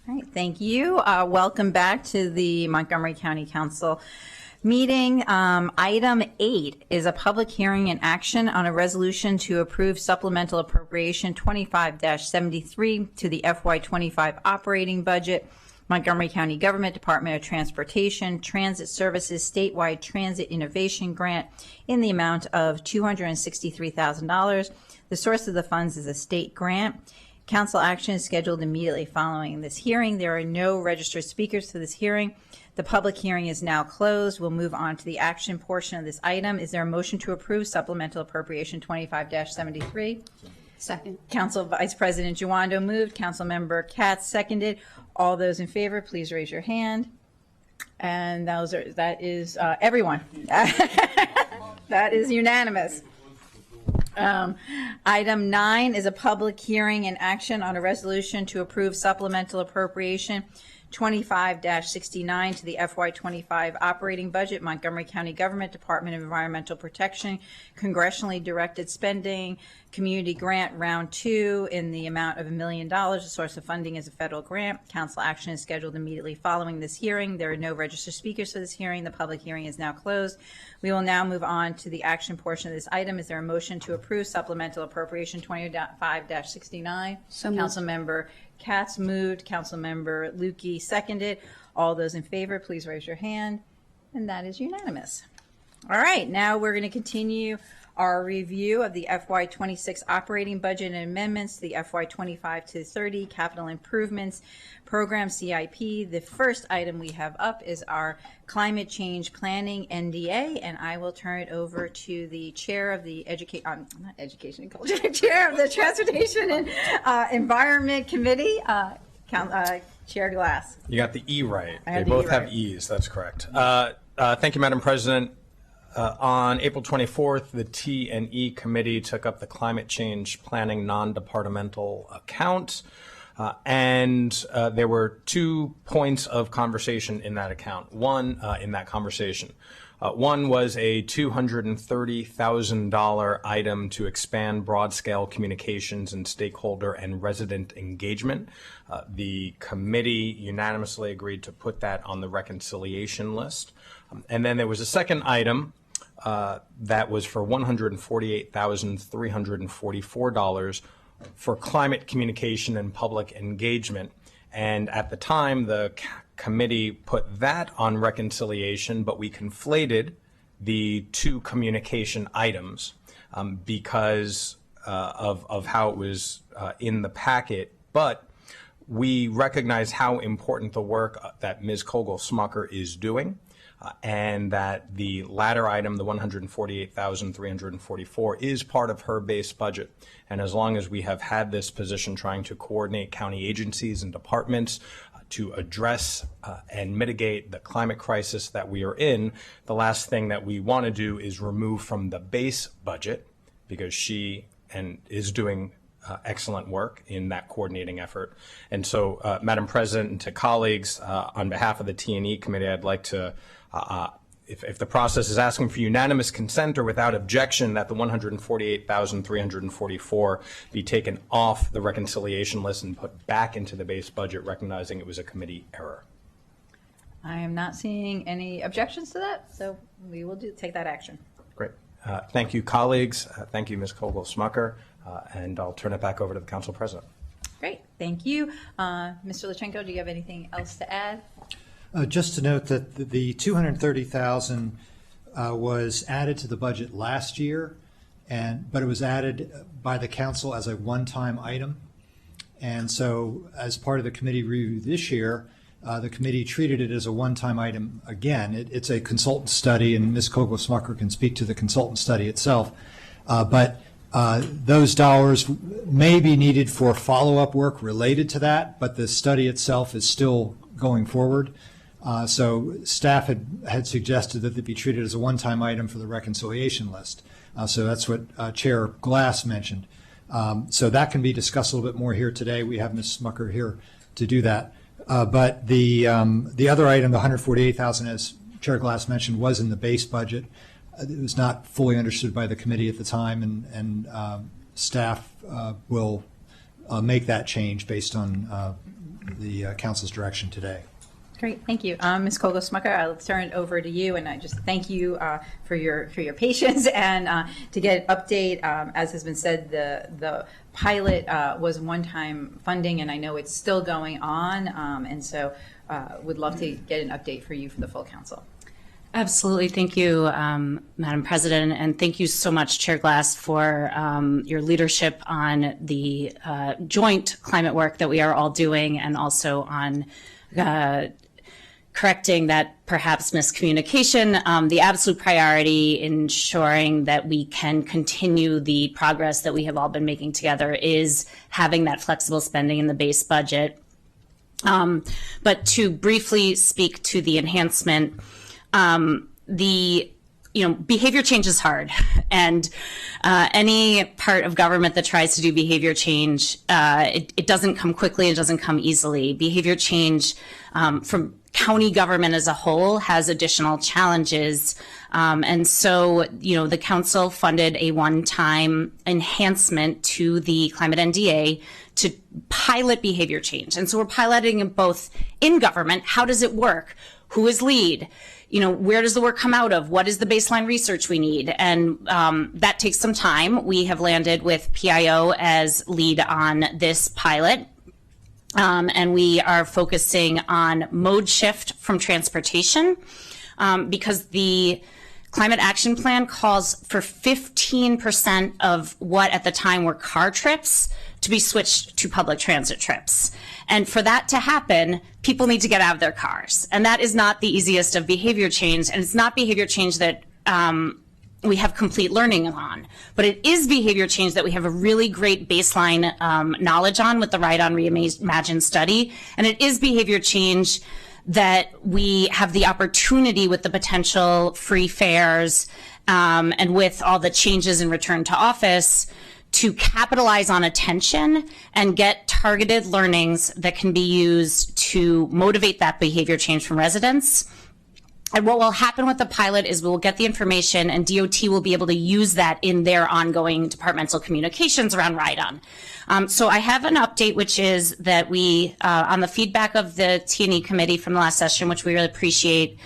All right, thank you. Welcome back to the Montgomery County Council meeting. Item 8 is a public hearing and action on a resolution to approve supplemental appropriation 25-73 to the FY25 operating budget, Montgomery County Government Department of Transportation, Transit Services Statewide Transit Innovation Grant in the amount of $263,000. The source of the funds is a state grant. Council action is scheduled immediately following this hearing. There are no registered speakers to this hearing. The public hearing is now closed. We'll move on to the action portion of this item. Is there a motion to approve supplemental appropriation 25-73? Second. Council Vice President Jawando moved. Councilmember Katz seconded. All those in favor, please raise your hand. And that is everyone. That is unanimous. Item 9 is a public hearing and action on a resolution to approve supplemental appropriation 25-69 to the FY25 operating budget, Montgomery County Government Department of Environmental Protection, congressionally directed spending, community grant round 2 in the amount of $1 million. The source of funding is a federal grant. Council action is scheduled immediately following this hearing. There are no registered speakers for this hearing. The public hearing is now closed. We will now move on to the action portion of this item. Is there a motion to approve supplemental appropriation 25-69? So moved. Councilmember Katz moved. Councilmember Lukey seconded. All those in favor, please raise your hand. And that is unanimous. All right, now we're going to continue our review of the FY26 operating budget and amendments to the FY25 to 30 capital improvements program CIP. The first item we have up is our climate change planning NDA, and I will turn it over to the chair of the Education and Culture, chair of the Transportation and Environment Committee, Chair Glass. You got the E right. They the both E have right. E's. That's correct. Thank you, Madam President. On April 24th, the T&E Committee took up the climate change planning non-departmental account, and there were 2 points of conversation in that account. One was a $230,000 item to expand broad-scale communications and stakeholder and resident engagement. The committee unanimously agreed to put that on the reconciliation list. And then there was a second item that was for $148,344 for climate communication and public engagement. And at the time, the committee put that on reconciliation, but we conflated the 2 communication items because of how it was in the packet. But we recognize how important the work that Ms. Kogel-Smucker is doing. And that the latter item, the $148,344, is part of her base budget. And as long as we have had this position trying to coordinate county agencies and departments to address and mitigate the climate crisis that we are in, the last thing that we want to do is remove from the base budget, because she is doing excellent work in that coordinating effort. And so, Madam President, and to colleagues, on behalf of the T&E Committee, I'd like to if the process is asking for unanimous consent or without objection, that the $148,344 be taken off the reconciliation list and put back into the base budget, recognizing it was a committee error. I am not seeing any objections to that, so we will take that action. Great. Thank you, colleagues. Thank you, Ms. Kogel-Smucker. And I'll turn it back over to the Council President. Great. Thank you. Mr. Lutsenko, do you have anything else to add? Just to note that the $230,000 was added to the budget last year, but it was added by the council as a one-time item. And so as part of the committee review this year, the committee treated it as a one-time item again. It's a consultant study, and Ms. Kogel-Smucker can speak to the consultant study itself. But those dollars may be needed for follow-up work related to that, but the study itself is still going forward. So staff had suggested that it be treated as a one-time item for the reconciliation list. So that's what Chair Glass mentioned. So that can be discussed a little bit more here today. We have Ms. Smucker here to do that. But the other item, the $148,000, as Chair Glass mentioned, was in the base budget. It was not fully understood by the committee at the time, and staff will make that change based on the council's direction today. Great, thank you. Ms. Kogel-Smucker, I'll turn it over to you, and I just thank you for your patience and to get an update. As has been said, the pilot was one-time funding, and I know it's still going on, and so would love to get an update for you for the full council. Absolutely. Thank you, Madam President, and thank you so much, Chair Glass, for your leadership on the joint climate work that we are all doing, and also on correcting that perhaps miscommunication. The absolute priority, ensuring that we can continue the progress that we have all been making together, is having that flexible spending in the base budget. But to briefly speak to the enhancement, behavior change is hard, and any part of government that tries to do behavior change, it doesn't come quickly, it doesn't come easily. Behavior change from county government as a whole has additional challenges, and so the council funded a one-time enhancement to the Climate NDA to pilot behavior change, and so we're piloting it both in government. How does it work? Who is lead? Where does the work come out of? What is the baseline research we need? And that takes some time. We have landed with PIO as lead on this pilot. And we are focusing on mode shift from transportation because the Climate Action Plan calls for 15% of what at the time were car trips to be switched to public transit trips. And for that to happen, people need to get out of their cars. And that is not the easiest of behavior change. And it's not behavior change that we have complete learning on. But it is behavior change that we have a really great baseline knowledge on with the Ride On Reimagine study. And it is behavior change that we have the opportunity with the potential free fares and with all the changes in return to office to capitalize on attention and get targeted learnings that can be used to motivate that behavior change from residents. And what will happen with the pilot is we'll get the information and DOT will be able to use that in their ongoing departmental communications around Ride On. So I have an update, which is that we, on the feedback of the T&E committee from the last session, which we really appreciate,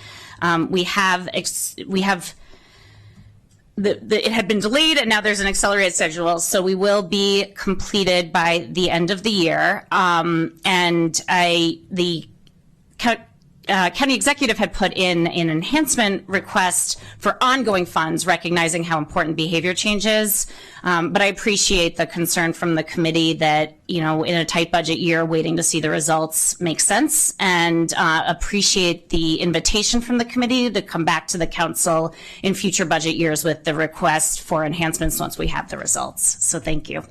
it had been delayed and now there's an accelerated schedule. So we will be completed by the end of the year. The county executive had put in an enhancement request for ongoing funds, recognizing how important behavior change is. But I appreciate the concern from the committee that, in a tight budget year, waiting to see the results makes sense, and appreciate the invitation from the committee to come back to the council in future budget years with the request for enhancements once we have the results. So thank you.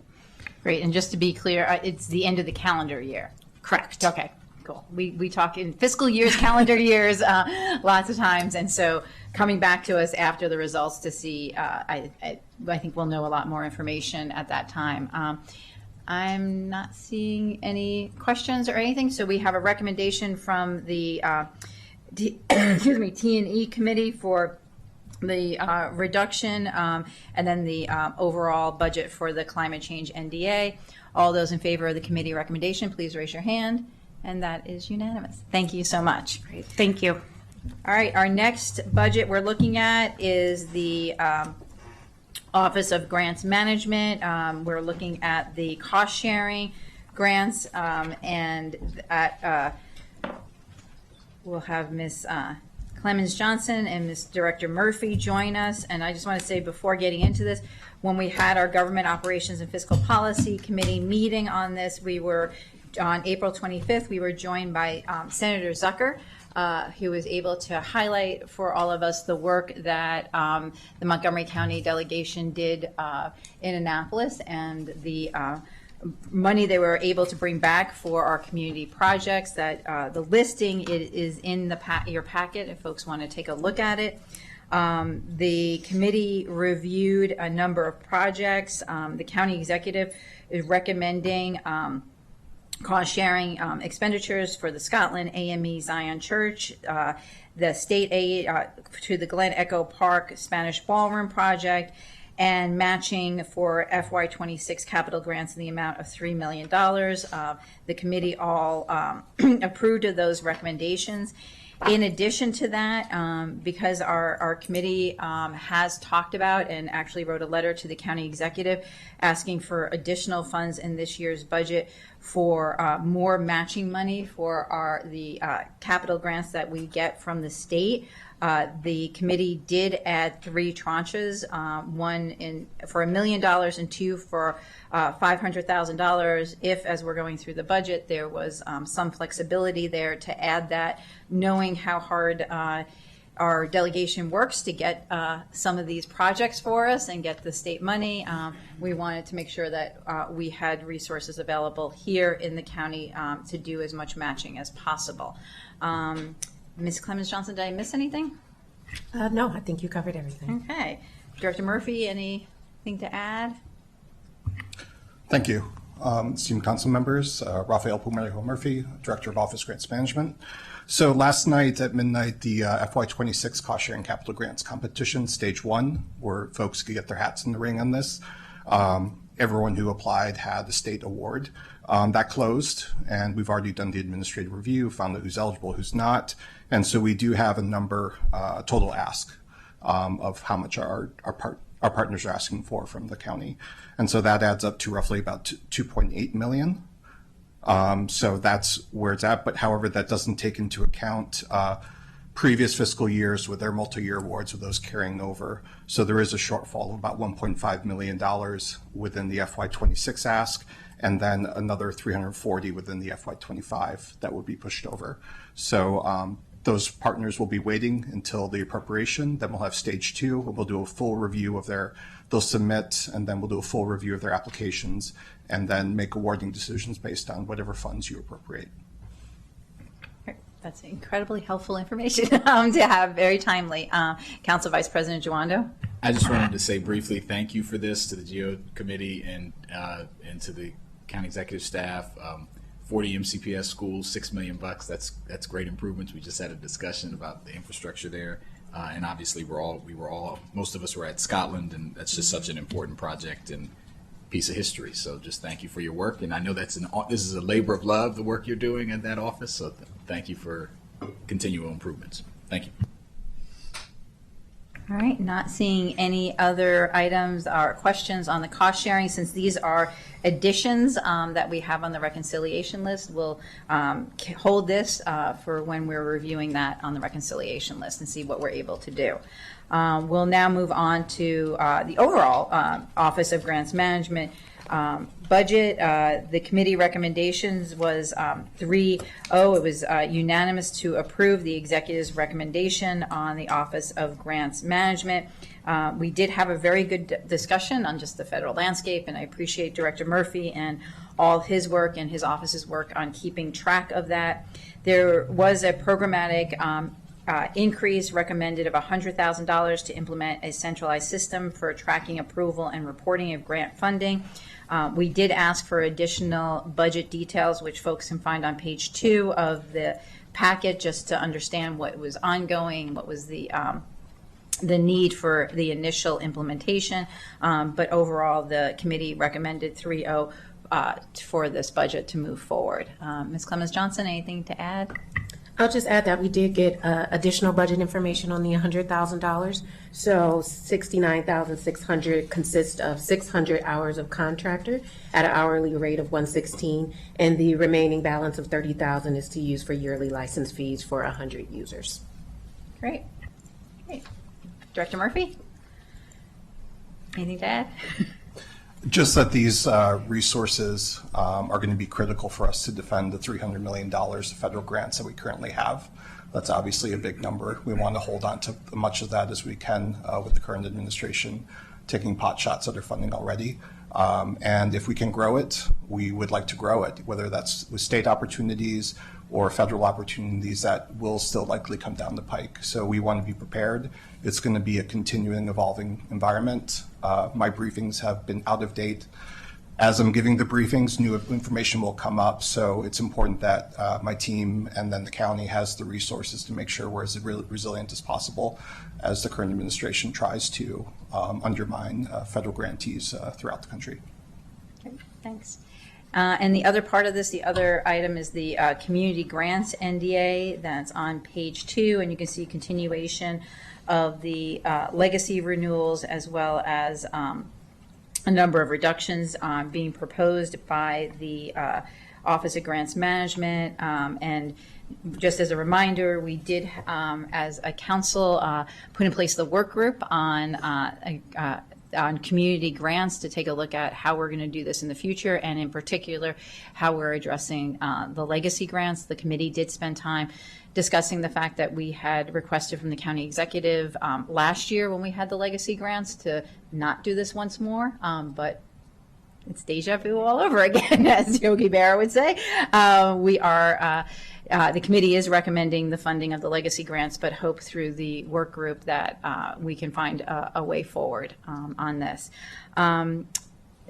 Great, and just to be clear, it's the end of the calendar year. Correct. Okay. Cool. We talk in fiscal years, calendar years, lots of times, and so coming back to us after the results to see, I think we'll know a lot more information at that time. I'm not seeing any questions or anything, so we have a recommendation from the T&E committee for the reduction and then the overall budget for the climate change NDA. All those in favor of the committee recommendation, please raise your hand. And that is unanimous. Thank you so much. Great. Thank you. All right, our next budget we're looking at is the Office of Grants Management. We're looking at the cost sharing grants, and we'll have Ms. Clemens Johnson and Ms. Director Murphy join us. And I just want to say before getting into this, when we had our Government Operations and Fiscal Policy Committee meeting on this, we were on April 25th, we were joined by Senator Zucker, who was able to highlight for all of us the work that the Montgomery County delegation did in Annapolis and the money they were able to bring back for our community projects. That the listing is in your packet if folks want to take a look at it. The committee reviewed a number of projects. The county executive is recommending cost sharing expenditures for the Scotland AME Zion Church, the state aid to the Glen Echo Park Spanish Ballroom project, and matching for FY26 capital grants in the amount of $3 million. The committee all approved of those recommendations. In addition to that, because our committee has talked about and actually wrote a letter to the county executive asking for additional funds in this year's budget for more matching money for the capital grants that we get from the state. The committee did add 3 tranches, one for $1 million and 2 for $500,000 if, as we're going through the budget, there was some flexibility there to add that, knowing how hard our delegation works to get some of these projects for us and get the state money. We wanted to make sure that we had resources available here in the county to do as much matching as possible. Ms. Clemens Johnson, did I miss anything? No, I think you covered everything. Okay. Director Murphy, anything to add? Thank you. Esteemed council members, Rafael Pumarejo Murphy, Director of Office Grants Management. So last night at midnight, the FY26 Cost Sharing Capital Grants Competition, Stage 1, where folks could get their hats in the ring on this. Everyone who applied had the state award. That closed, and we've already done the administrative review, found out who's eligible, who's not. And so we do have a number, total ask of how much our partners are asking for from the county. And so that adds up to roughly about 2.8 million. So that's where it's at. But however, that doesn't take into account previous fiscal years with their multi-year awards, with those carrying over. So there is a shortfall of about $1.5 million within the FY26 ask, and then another 340 within the FY25 that would be pushed over. So those partners will be waiting until the appropriation. Then we'll have stage 2. We'll do a full review of they'll submit, and then we'll do a full review of their applications, and then make awarding decisions based on whatever funds you appropriate. That's incredibly helpful information to have, very timely. Council Vice President Joando. I just wanted to say briefly thank you for this to the GEO committee and to the county executive staff. 40 MCPS schools, $6 million. That's great improvements. We just had a discussion about the infrastructure there, and obviously most of us were at Scotland, and that's just such an important project and piece of history. So just thank you for your work, and I know this is a labor of love, the work you're doing at that office. So thank you for continual improvements. Thank you. All right, not seeing any other items or questions on the cost sharing. Since these are additions that we have on the reconciliation list, we'll hold this for when we're reviewing that on the reconciliation list and see what we're able to do. We'll now move on to the overall Office of Grants Management budget. The committee recommendations was 3-0. It was unanimous to approve the executive's recommendation on the Office of Grants Management. We did have a very good discussion on just the federal landscape, and I appreciate Director Murphy and all his work and his office's work on keeping track of that. There was a programmatic increase recommended of $100,000 to implement a centralized system for tracking approval and reporting of grant funding. We did ask for additional budget details, which folks can find on page 2 of the packet, just to understand what was ongoing, what was the need for the initial implementation. But overall, the committee recommended 3-0 for this budget to move forward. Ms. Clemens Johnson, anything to add? I'll just add that we did get additional budget information on the $100,000. So $69,600 consists of 600 hours of contractor at an hourly rate of $116, and the remaining balance of $30,000 is to use for yearly license fees for 100 users. Great. Director Murphy, anything to add? Just that these resources are going to be critical for us to defend the $300 million of federal grants that we currently have. That's obviously a big number. We want to hold on to as much of that as we can with the current administration taking pot shots at their funding already. And if we can grow it, we would like to grow it, whether that's with state opportunities or federal opportunities that will still likely come down the pike. So we want to be prepared. It's going to be a continuing, evolving environment. My briefings have been out of date as I'm giving the briefings, new information will come up. So it's important that my team and then the county has the resources to make sure we're as resilient as possible as the current administration tries to undermine federal grantees throughout the country. Okay, thanks. And the other part of this, the other item is the community grants NDA that's on page 2, and you can see continuation of the legacy renewals as well as a number of reductions being proposed by the Office of Grants Management. And just as a reminder, we did, as a council, put in place the work group on community grants to take a look at how we're going to do this in the future, and in particular, how we're addressing the legacy grants. The committee did spend time discussing the fact that we had requested from the county executive last year when we had the legacy grants to not do this once more, but it's deja vu all over again, as Yogi Berra would say. The committee is recommending the funding of the legacy grants, but hope through the work group that we can find a way forward on this.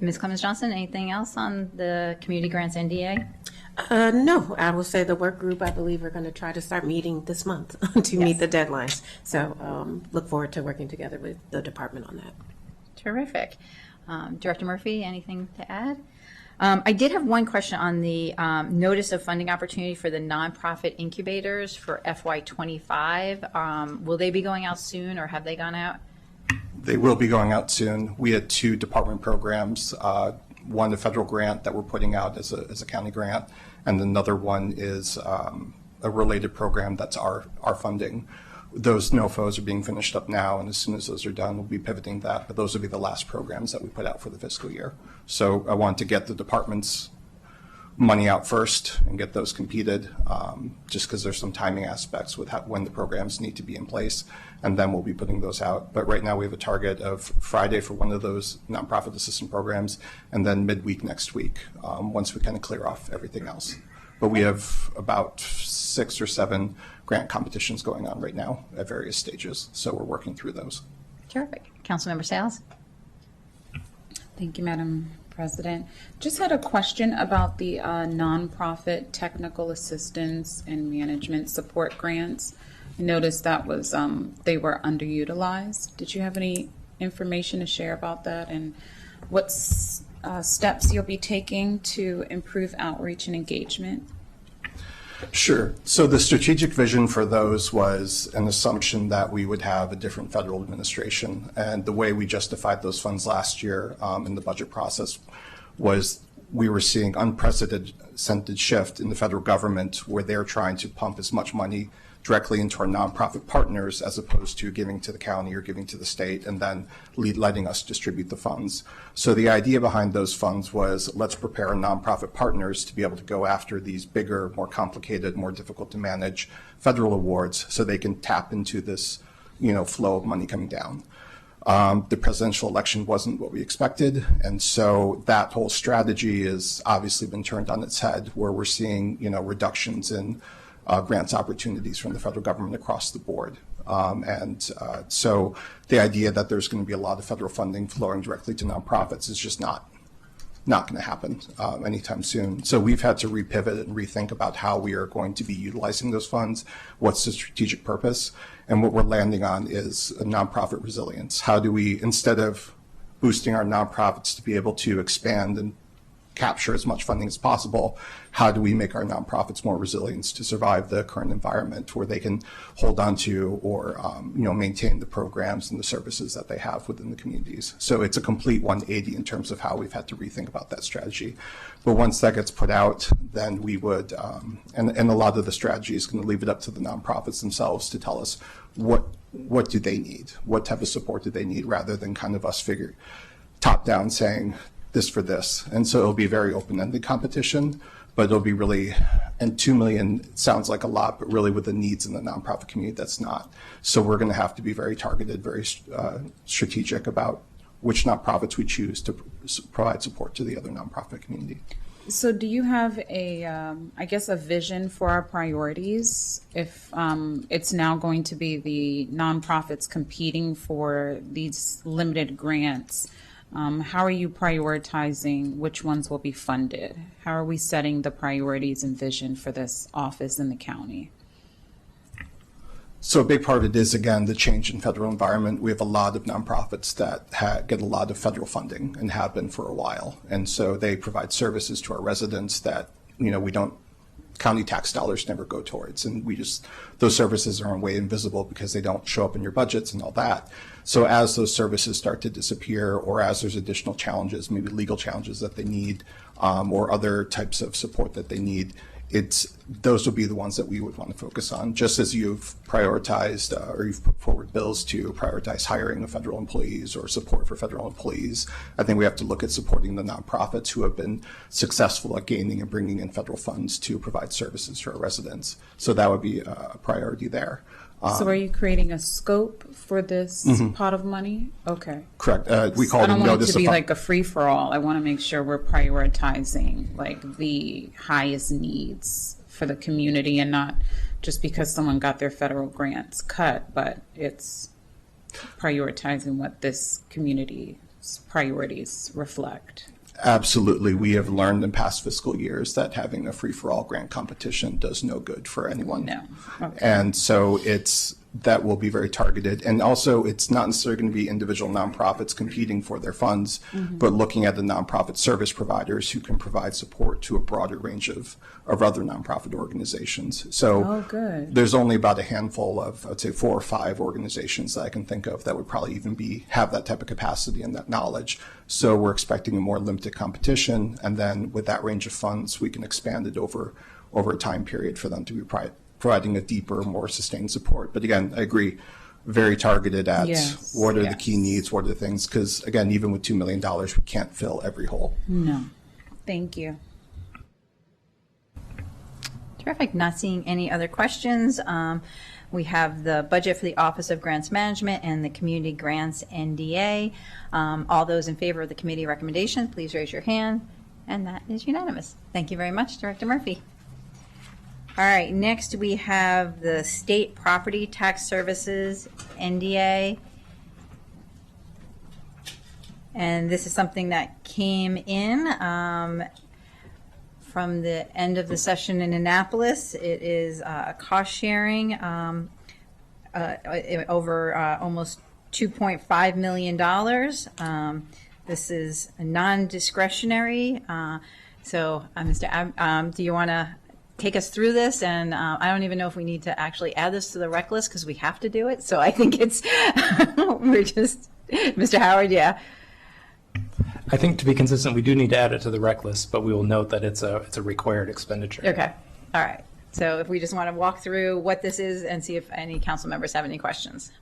Ms. Clemens-Johnson, anything else on the community grants NDA? No, I will say the work group, I believe, are going to try to start meeting this month to meet the deadlines. So look forward to working together with the department on that. Terrific. Director Murphy, anything to add? I did have one question on the notice of funding opportunity for the nonprofit incubators for FY25. Will they be going out soon, or have they gone out? They will be going out soon. We had 2 department programs, one a federal grant that we're putting out as a county grant, and another one is a related program that's our funding. Those NOFOs are being finished up now, and as soon as those are done, we'll be pivoting that. But those will be the last programs that we put out for the fiscal year. So I want to get the department's money out first and get those competed, just because there's some timing aspects with when the programs need to be in place, and then we'll be putting those out. But right now we have a target of Friday for one of those nonprofit assistant programs, and then midweek next week, once we kind of clear off everything else. But we have about 6 or 7 grant competitions going on right now at various stages, so we're working through those. Terrific. Councilmember Sales? Thank you, Madam President. Just had a question about the nonprofit technical assistance and management support grants. I noticed that was they were underutilized. Did you have any information to share about that, and what steps you'll be taking to improve outreach and engagement? Sure. So the strategic vision for those was an assumption that we would have a different federal administration. And the way we justified those funds last year in the budget process was we were seeing unprecedented shift in the federal government where they're trying to pump as much money directly into our nonprofit partners as opposed to giving to the county or giving to the state and then letting us distribute the funds. So the idea behind those funds was let's prepare our nonprofit partners to be able to go after these bigger, more complicated, more difficult to manage federal awards so they can tap into this, flow of money coming down. The presidential election wasn't what we expected, and so that whole strategy has obviously been turned on its head, where we're seeing, reductions in grants opportunities from the federal government across the board. So the idea that there's going to be a lot of federal funding flowing directly to nonprofits is just not going to happen anytime soon. So we've had to repivot and rethink about how we are going to be utilizing those funds, what's the strategic purpose, and what we're landing on is a nonprofit resilience. How do we, instead of boosting our nonprofits to be able to expand and capture as much funding as possible, how do we make our nonprofits more resilient to survive the current environment where they can hold on to or maintain the programs and the services that they have within the communities. So it's a complete 180 in terms of how we've had to rethink about that strategy. But once that gets put out, then we would, and a lot of the strategy is going to leave it up to the nonprofits themselves to tell us what do they need, what type of support do they need, rather than kind of us figure top down saying this for this. And so it'll be a very open-ended competition, but it'll be really, and 2 million sounds like a lot, but really with the needs in the nonprofit community, that's not. So we're going to have to be very targeted, very strategic about which nonprofits we choose to provide support to the other nonprofit community. So do you have a vision for our priorities if it's now going to be the nonprofits competing for these limited grants? How are you prioritizing which ones will be funded? How are we setting the priorities and vision for this office in the county? So a big part of it is, again, the change in federal environment. We have a lot of nonprofits that get a lot of federal funding and have been for a while. And so they provide services to our residents that, we don't, county tax dollars never go towards. And those services are in a way invisible because they don't show up in your budgets and all that. So as those services start to disappear, or as there's additional challenges, maybe legal challenges that they need, or other types of support that they need, those will be the ones that we would want to focus on, just as you've prioritized or you've put forward bills to prioritize hiring of federal employees or support for federal employees. I think we have to look at supporting the nonprofits who have been successful at gaining and bringing in federal funds to provide services to our residents. So that would be a priority there. So are you creating a scope for this pot of money? Okay. Correct. We call I it don't want it notice to be of like a free-for-all. I want to make sure we're prioritizing like the highest needs for the community, and not just because someone got their federal grants cut, but it's prioritizing what this community's priorities reflect. Absolutely. We have learned in past fiscal years that having a free-for-all grant competition does no good for anyone. No. Okay. And so that will be very targeted. And also, it's not necessarily going to be individual nonprofits competing for their funds, but looking at the nonprofit service providers who can provide support to a broader range of other nonprofit organizations. So there's only about a handful of, I'd say 4 or 5 organizations that I can think of that would probably even have that type of capacity and that knowledge. So we're expecting a more limited competition. And then with that range of funds, we can expand it over a time period for them to be providing a deeper, more sustained support. But again, I agree, very targeted at what are the key needs, what are the things, because again, even with $2 million, we can't fill every hole. No. Thank you. Terrific. Not seeing any other questions. We have the budget for the Office of Grants Management and the Community Grants NDA. All those in favor of the committee recommendation, please raise your hand. And that is unanimous. Thank you very much, Director Murphy. All right, next we have the State Property Tax Services NDA. And this is something that came in from the end of the session in Annapolis. It is a cost sharing over almost $2.5 million. This is a non-discretionary. So, Mr. do you want to take us through this? And I don't even know if we need to actually add this to the rec list because we have to do it. So I think it's, we're just, Mr. Howard, yeah. I think to be consistent, we do need to add it to the rec list, but we will note that it's a required expenditure. Okay. All right. So if we just want to walk through what this is and see if any council members have any questions.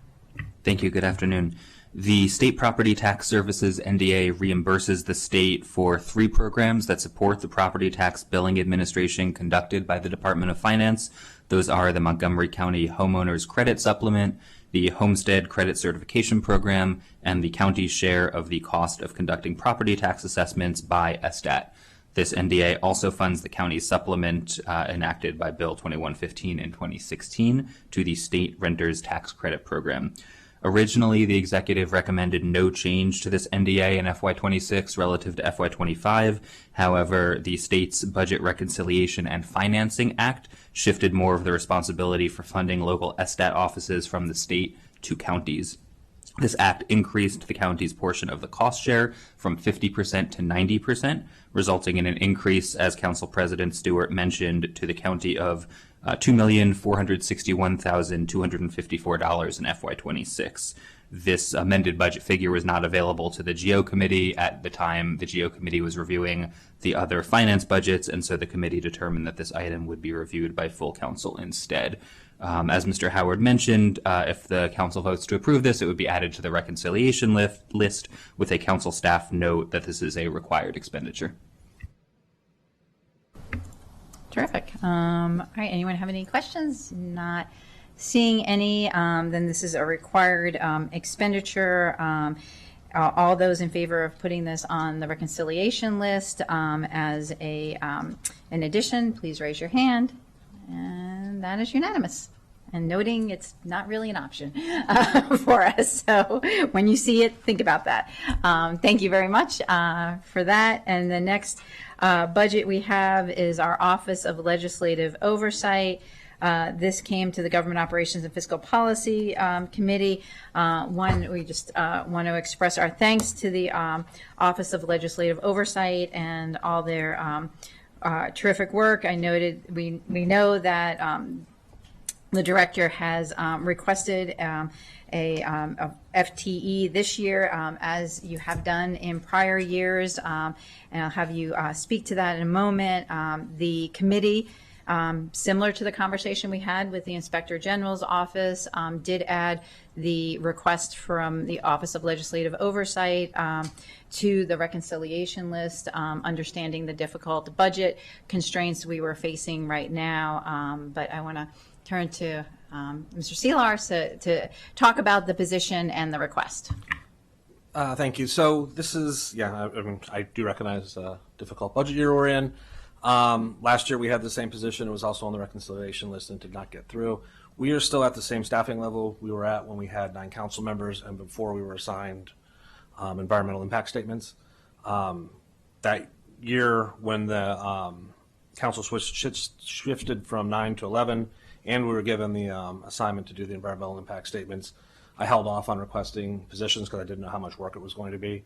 Thank you. Good afternoon. The State Property Tax Services NDA reimburses the state for 3 programs that support the property tax billing administration conducted by the Department of Finance. Those are the Montgomery County Homeowners Credit Supplement, the Homestead Credit Certification Program, and the county's share of the cost of conducting property tax assessments by ESTAT. This NDA also funds the county's supplement enacted by Bill 2115 in 2016 to the State Renters Tax Credit Program. Originally, the executive recommended no change to this NDA in FY26 relative to FY25. However, the state's Budget Reconciliation and Financing Act shifted more of the responsibility for funding local ESTAT offices from the state to counties. This act increased the county's portion of the cost share from 50% to 90%, resulting in an increase, as Council President Stewart mentioned, to the county of $2,461,254 in FY26. This amended budget figure was not available to the GO committee at the time the GO committee was reviewing the other finance budgets, and so the committee determined that this item would be reviewed by full council instead. As Mr. Howard mentioned, if the council votes to approve this, it would be added to the reconciliation list with a council staff note that this is a required expenditure. Terrific. All right, anyone have any questions? Not seeing any, then this is a required expenditure. All those in favor of putting this on the reconciliation list as an addition, please raise your hand. And that is unanimous. and noting it's not really an option for us. So when you see it, think about that. Thank you very much for that. And the next budget we have is our Office of Legislative Oversight. This came to the Government Operations and Fiscal Policy Committee. We just want to express our thanks to the Office of Legislative Oversight and all their terrific work. I noted we know that the director has requested a FTE this year, as you have done in prior years, and I'll have you speak to that in a moment. The committee, similar to the conversation we had with the Inspector General's office, did add the request from the Office of Legislative Oversight to the reconciliation list, understanding the difficult budget constraints we were facing right now. But I want to turn to Mr. Seelar to talk about the position and the request. Thank you. So this is, I do recognize a difficult budget year we're in. Last year we had the same position. It was also on the reconciliation list and did not get through. We are still at the same staffing level we were at when we had 9 council members and before we were assigned environmental impact statements. That year when the council shifted from 9 to 11 and we were given the assignment to do the environmental impact statements, I held off on requesting positions because I didn't know how much work it was going to be.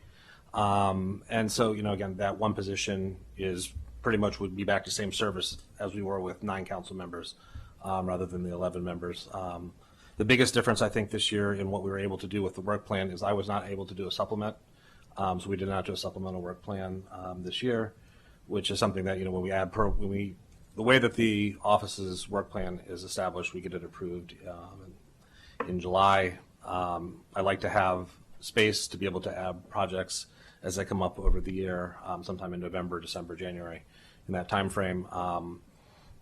And so, again, that one position is pretty much would be back to same service as we were with 9 council members rather than the 11 members. The biggest difference, I think, this year in what we were able to do with the work plan is I was not able to do a supplement. So we did not do a supplemental work plan this year, which is something that, when we add the way that the office's work plan is established, we get it approved in July. I like to have space to be able to add projects as they come up over the year, sometime in November, December, January. In that time frame,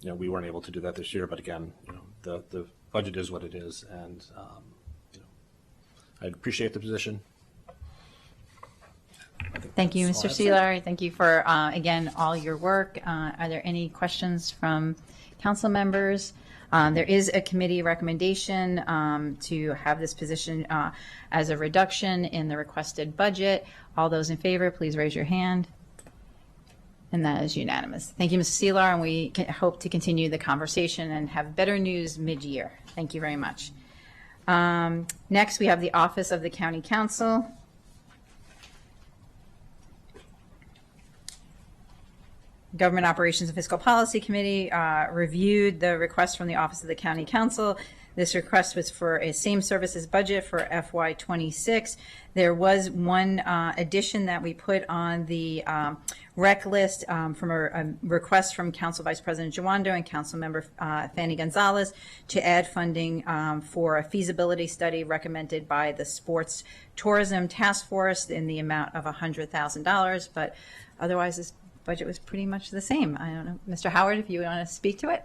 we weren't able to do that this year. But again, the budget is what it is, and I appreciate the position. Thank you, Mr. Seelar. Thank you for, again, all your work. Are there any questions from council members? There is a committee recommendation to have this position as a reduction in the requested budget. All those in favor, please raise your hand. And that is unanimous. Thank you, Mr. Seelar, and we hope to continue the conversation and have better news mid-year. Thank you very much. Next, we have the Office of the County Council. Government Operations and Fiscal Policy Committee reviewed the request from the Office of the County Council. This request was for a same services budget for FY26. There was one addition that we put on the rec list from a request from Council Vice President Jawando and Council Member Fanny Gonzalez to add funding for a feasibility study recommended by the Sports Tourism Task Force in the amount of $100,000. But otherwise, this budget was pretty much the same. I don't know, Mr. Howard, if you want to speak to it.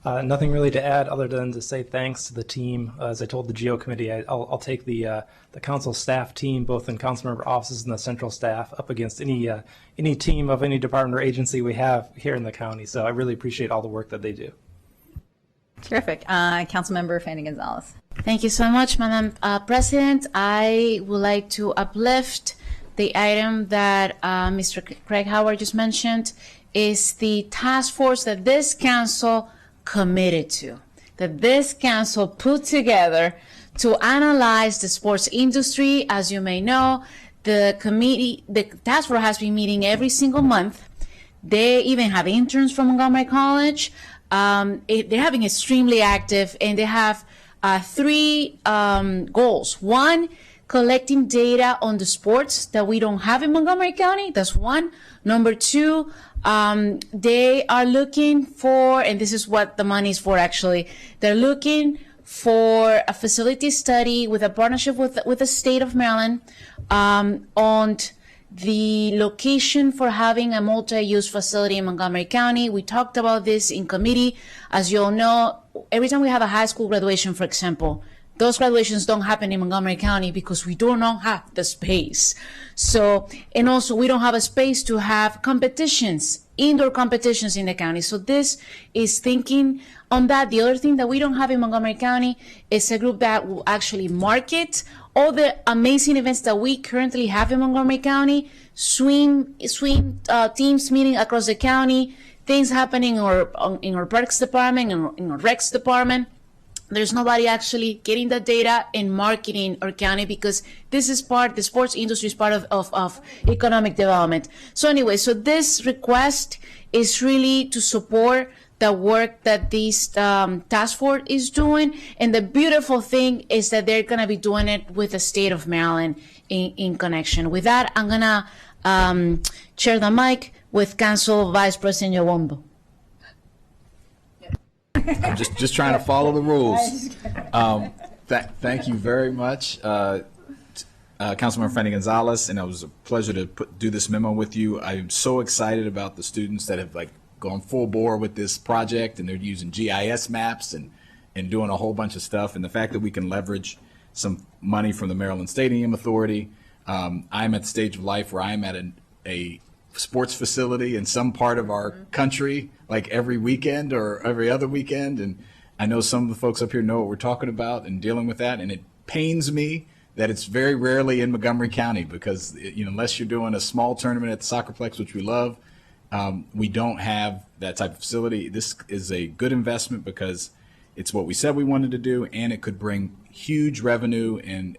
Nothing really to add other than to say thanks to the team. As I told the GO committee, I'll take the council staff team, both in council member offices and the central staff, up against any team of any department or agency we have here in the county. So I really appreciate all the work that they do. Terrific. Councilmember Fanny Gonzalez. Thank you so much, Madam President. I would like to uplift the item that Mr. Craig Howard just mentioned. Is the task force that this council committed to, that this council put together to analyze the sports industry. As you may know, the task force has been meeting every single month. They even have interns from Montgomery College. They're having extremely active, and they have 3 goals. One, collecting data on the sports that we don't have in Montgomery County. That's one. Number 2, they are looking for, and this is what the money is for actually, they're looking for a facility study with a partnership with the state of Maryland on the location for having a multi-use facility in Montgomery County. We talked about this in committee. As you all know, every time we have a high school graduation, for example, those graduations don't happen in Montgomery County because we do not have the space. So, and also we don't have a space to have competitions indoor competitions in the county. So this is thinking on that. The other thing that we don't have in Montgomery County is a group that will actually market all the amazing events that we currently have in Montgomery County, swim teams meeting across the county, things happening in our parks department, in our recs department. There's nobody actually getting the data and marketing our county, because this is the sports industry is part of economic development. So anyway, so this request is really to support the work that this task force is doing. And the beautiful thing is that they're going to be doing it with the state of Maryland in connection. With that, I'm going to share the mic with Council Vice President Yawombo. I'm just trying to follow the rules. Thank you very much, Councilmember Fanny Gonzalez, and it was a pleasure to do this memo with you. I'm so excited about the students that have gone full bore with this project, and they're using GIS maps and doing a whole bunch of stuff. And the fact that we can leverage some money from the Maryland Stadium Authority. I'm at the stage of life where I'm at a sports facility in some part of our country, like every weekend or every other weekend. And I know some of the folks up here know what we're talking about and dealing with that. And it pains me that it's very rarely in Montgomery County, because unless you're doing a small tournament at the Soccerplex, which we love, we don't have that type of facility. This is a good investment because it's what we said we wanted to do, and it could bring huge revenue and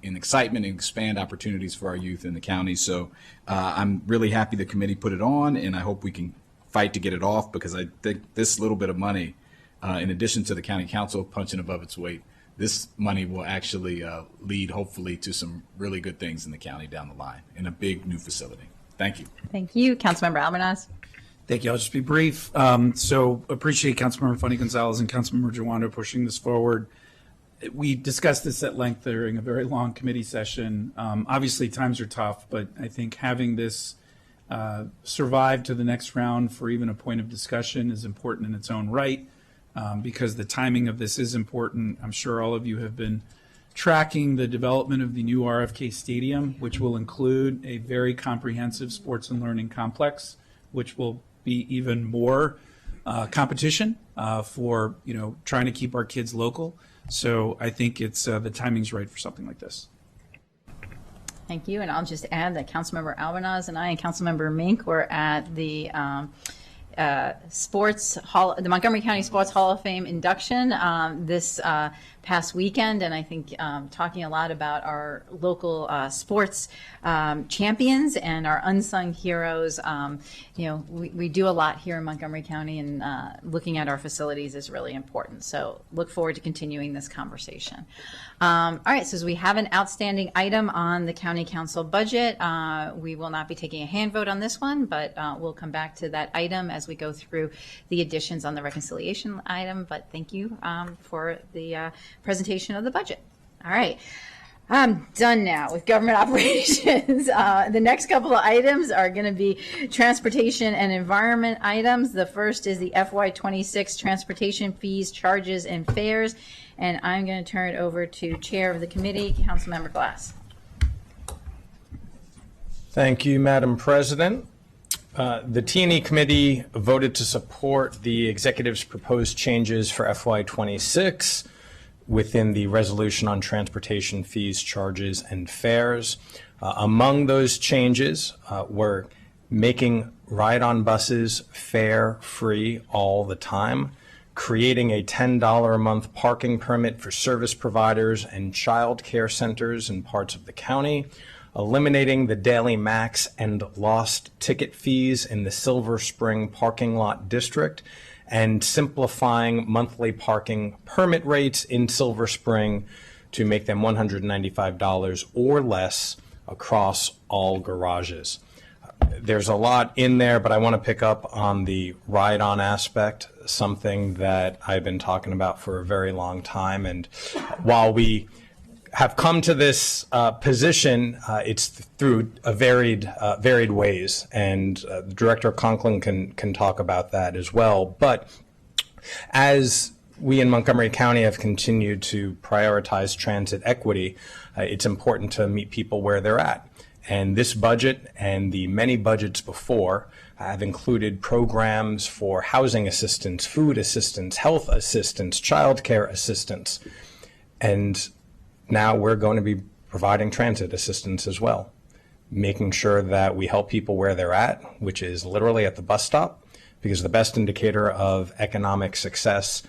excitement and expand opportunities for our youth in the county. So I'm really happy the committee put it on, and I hope we can fight to get it off, because I think this little bit of money, in addition to the county council punching above its weight, this money will actually lead hopefully to some really good things in the county down the line in a big new facility. Thank you. Thank you. Councilmember Almanaz. Thank you. I'll just be brief. So appreciate Councilmember Fanny Gonzalez and Councilmember Jawando pushing this forward. We discussed this at length during a very long committee session. Obviously, times are tough, but I think having this survive to the next round for even a point of discussion is important in its own right, because the timing of this is important. I'm sure all of you have been tracking the development of the new RFK Stadium, which will include a very comprehensive sports and learning complex, which will be even more competition for trying to keep our kids local. So I think it's the timing's right for something like this. Thank you. And I'll just add that Councilmember Albanaz and I and Councilmember Mink were at the Sports Hall, the Montgomery County Sports Hall of Fame induction this past weekend, and I think talking a lot about our local sports champions and our unsung heroes. We do a lot here in Montgomery County, and looking at our facilities is really important. So look forward to continuing this conversation. All right, so as we have an outstanding item on the county council budget, we will not be taking a hand vote on this one, but we'll come back to that item as we go through the additions on the reconciliation item. But thank you for the presentation of the budget. All right. I'm done now with government operations. The next couple of items are going to be transportation and environment items. The first is the FY26 transportation fees, charges, and fares. And I'm going to turn it over to Chair of the Committee, Councilmember Glass. Thank you, Madam President. The T&E Committee voted to support the executive's proposed changes for FY26 within the resolution on transportation fees, charges, and fares. Among those changes were making ride-on buses fare-free all the time, creating a $10 a month parking permit for service providers and child care centers in parts of the county, eliminating the daily max and lost ticket fees in the Silver Spring parking lot district, and simplifying monthly parking permit rates in Silver Spring to make them $195 or less across all garages. There's a lot in there, but I want to pick up on the ride-on aspect, something that I've been talking about for a very long time. And while we have come to this position, it's through a varied ways, and Director Conklin can talk about that as well. But as we in Montgomery County have continued to prioritize transit equity, it's important to meet people where they're at. And this budget and the many budgets before have included programs for housing assistance, food assistance, health assistance, childcare assistance. And now we're going to be providing transit assistance as well, making sure that we help people where they're at, which is literally at the bus stop, because the best indicator of economic success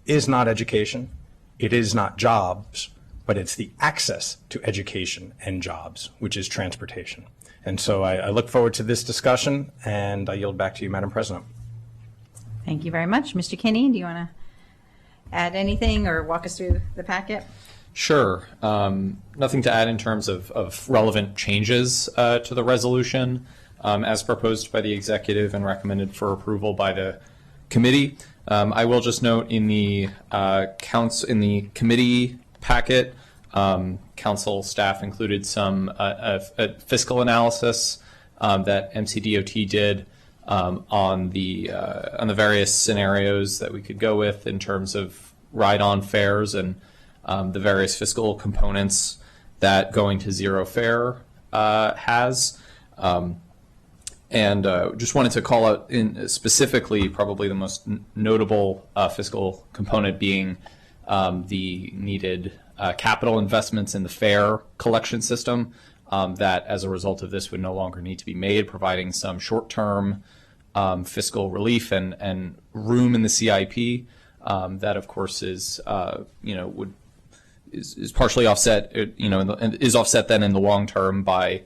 is not education, it is not jobs, but it's the access to education and jobs, which is transportation. And so I look forward to this discussion, and I yield back to you, Madam President. Thank you very much. Mr. Kinney, do you want to add anything or walk us through the packet? Sure. Nothing to add in terms of relevant changes to the resolution as proposed by the executive and recommended for approval by the committee. I will just note in the committee packet, council staff included some fiscal analysis that MCDOT did on the various scenarios that we could go with in terms of ride-on fares and the various fiscal components that going to zero fare has. And just wanted to call out in specifically probably the most notable fiscal component being the needed capital investments in the fare collection system that as a result of this would no longer need to be made, providing some short-term fiscal relief and room in the CIP that of course is is partially offset, is offset then in the long term by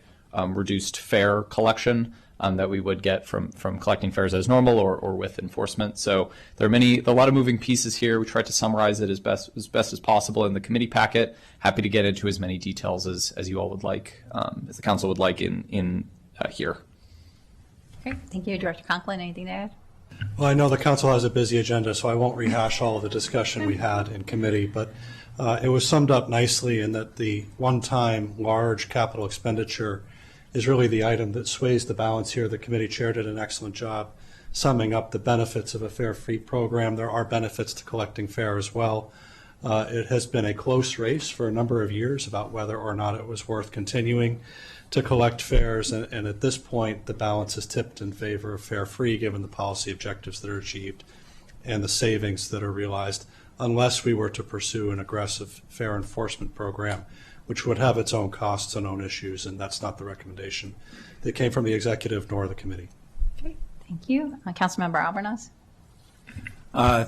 reduced fare collection that we would get from collecting fares as normal or with enforcement. So there are a lot of moving pieces here. We tried to summarize it as best as possible in the committee packet. Happy to get into as many details as you all would like, as the council would like in here. Okay, thank you. Director Conklin, anything to add? Well, I know the council has a busy agenda, so I won't rehash all of the discussion we had in committee, but it was summed up nicely in that the one-time large capital expenditure is really the item that sways the balance here. The committee chair did an excellent job summing up the benefits of a fare-free program. There are benefits to collecting fare as well. It has been a close race for a number of years about whether or not it was worth continuing to collect fares, and at this point the balance is tipped in favor of fare-free given the policy objectives that are achieved and the savings that are realized, unless we were to pursue an aggressive fare enforcement program, which would have its own costs and own issues, and that's not the recommendation that came from the executive nor the committee. Okay, thank you. Councilmember Albornoz.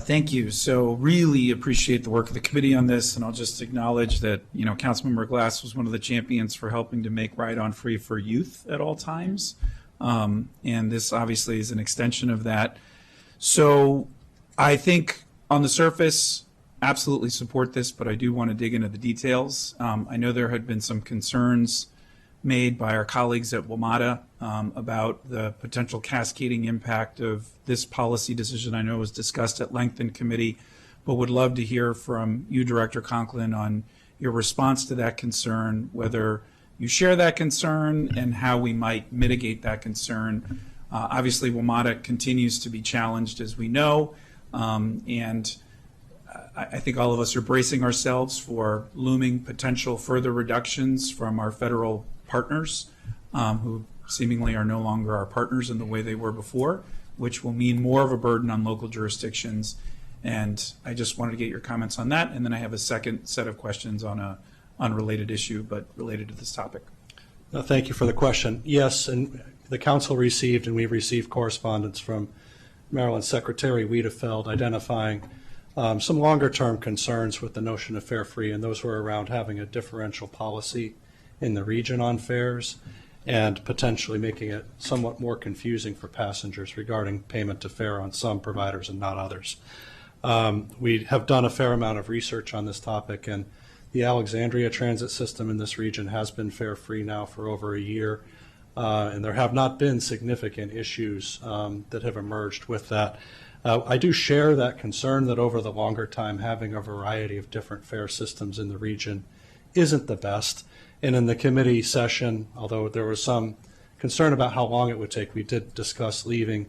Thank you. So really appreciate the work of the committee on this, and I'll just acknowledge that, Councilmember Glass was one of the champions for helping to make ride-on free for youth at all times, and this obviously is an extension of that. So I think on the surface, absolutely support this, but I do want to dig into the details. I know there had been some concerns made by our colleagues at WMATA about the potential cascading impact of this policy decision. I know it was discussed at length in committee, but would love to hear from you, Director Conklin, on your response to that concern, whether you share that concern and how we might mitigate that concern. Obviously, WMATA continues to be challenged, as we know, and I think all of us are bracing ourselves for looming potential further reductions from our federal partners, who seemingly are no longer our partners in the way they were before, which will mean more of a burden on local jurisdictions. And I just wanted to get your comments on that. And then I have a second set of questions on a unrelated issue, but related to this topic. Thank you for the question. Yes, and the council received, and we've received correspondence from Maryland Secretary Wiedefeld identifying some longer-term concerns with the notion of fare-free, and those were around having a differential policy in the region on fares and potentially making it somewhat more confusing for passengers regarding payment to fare on some providers and not others. We have done a fair amount of research on this topic, and the Alexandria transit system in this region has been fare-free now for over a year, and there have not been significant issues that have emerged with that. I do share that concern that over the longer time, having a variety of different fare systems in the region isn't the best. And in the committee session, although there was some concern about how long it would take, we did discuss leaving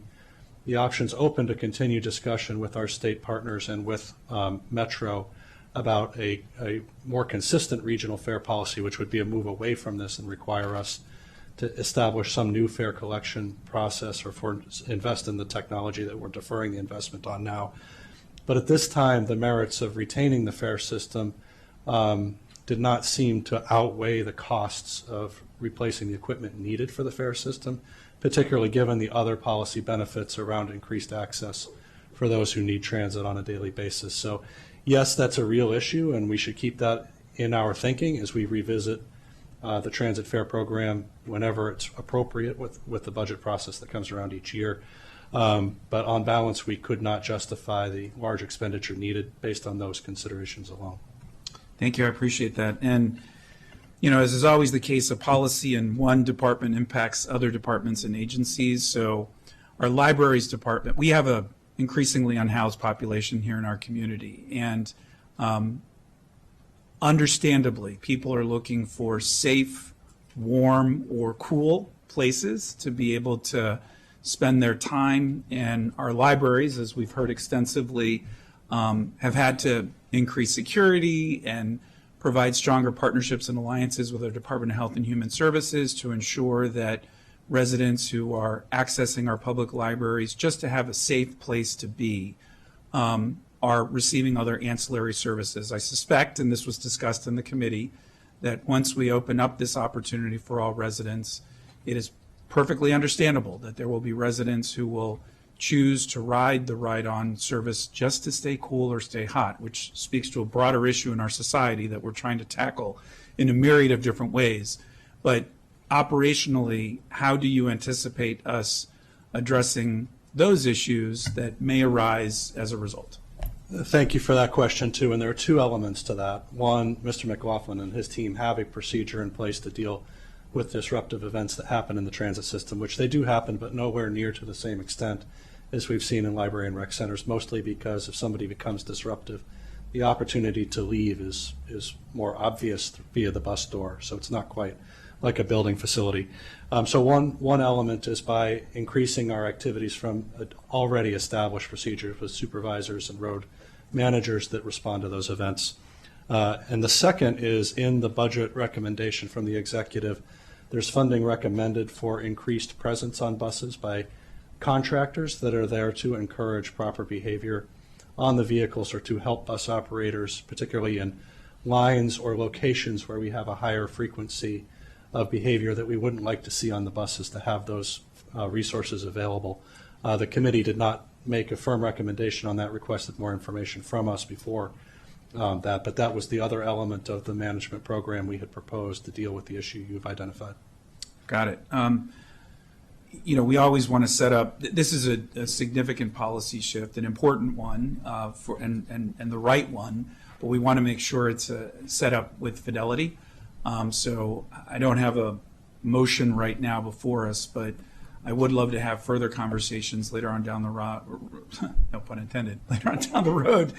the options open to continue discussion with our state partners and with Metro about a more consistent regional fare policy, which would be a move away from this and require us to establish some new fare collection process or invest in the technology that we're deferring the investment on now. But at this time, the merits of retaining the fare system did not seem to outweigh the costs of replacing the equipment needed for the fare system, particularly given the other policy benefits around increased access for those who need transit on a daily basis. So yes, that's a real issue, and we should keep that in our thinking as we revisit the transit fare program whenever it's appropriate with the budget process that comes around each year. But on balance, we could not justify the large expenditure needed based on those considerations alone. Thank you. I appreciate that. And, you know, as is always the case, a policy in one department impacts other departments and agencies. So our libraries department, we have a increasingly unhoused population here in our community. And understandably, people are looking for safe, warm, or cool places to be able to spend their time. And our libraries, as we've heard extensively, have had to increase security and provide stronger partnerships and alliances with our Department of Health and Human Services to ensure that residents who are accessing our public libraries just to have a safe place to be are receiving other ancillary services. I suspect, and this was discussed in the committee, that once we open up this opportunity for all residents, it is perfectly understandable that there will be residents who will choose to ride the ride-on service just to stay cool or stay hot, which speaks to a broader issue in our society that we're trying to tackle in a myriad of different ways. But operationally, how do you anticipate us addressing those issues that may arise as a result? Thank you for that question, too. And there are two elements to that. One, Mr. McLaughlin and his team have a procedure in place to deal with disruptive events that happen in the transit system, which they do happen, but nowhere near to the same extent as we've seen in library and rec centers, mostly because if somebody becomes disruptive, the opportunity to leave is more obvious via the bus door. So it's not quite like a building facility. So one element is by increasing our activities from already established procedures with supervisors and road managers that respond to those events. And the second is in the budget recommendation from the executive, there's funding recommended for increased presence on buses by contractors that are there to encourage proper behavior on the vehicles or to help bus operators, particularly in lines or locations where we have a higher frequency of behavior that we wouldn't like to see on the buses, to have those resources available. The committee did not make a firm recommendation on that, requested more information from us before that, but that was the other element of the management program we had proposed to deal with the issue you've identified. Got it. You know, we always want to set up, this is a significant policy shift, an important one and the right one, but we want to make sure it's set up with fidelity. So I don't have a motion right now before us, but I would love to have further conversations later on down the road, no pun intended, later on down the road,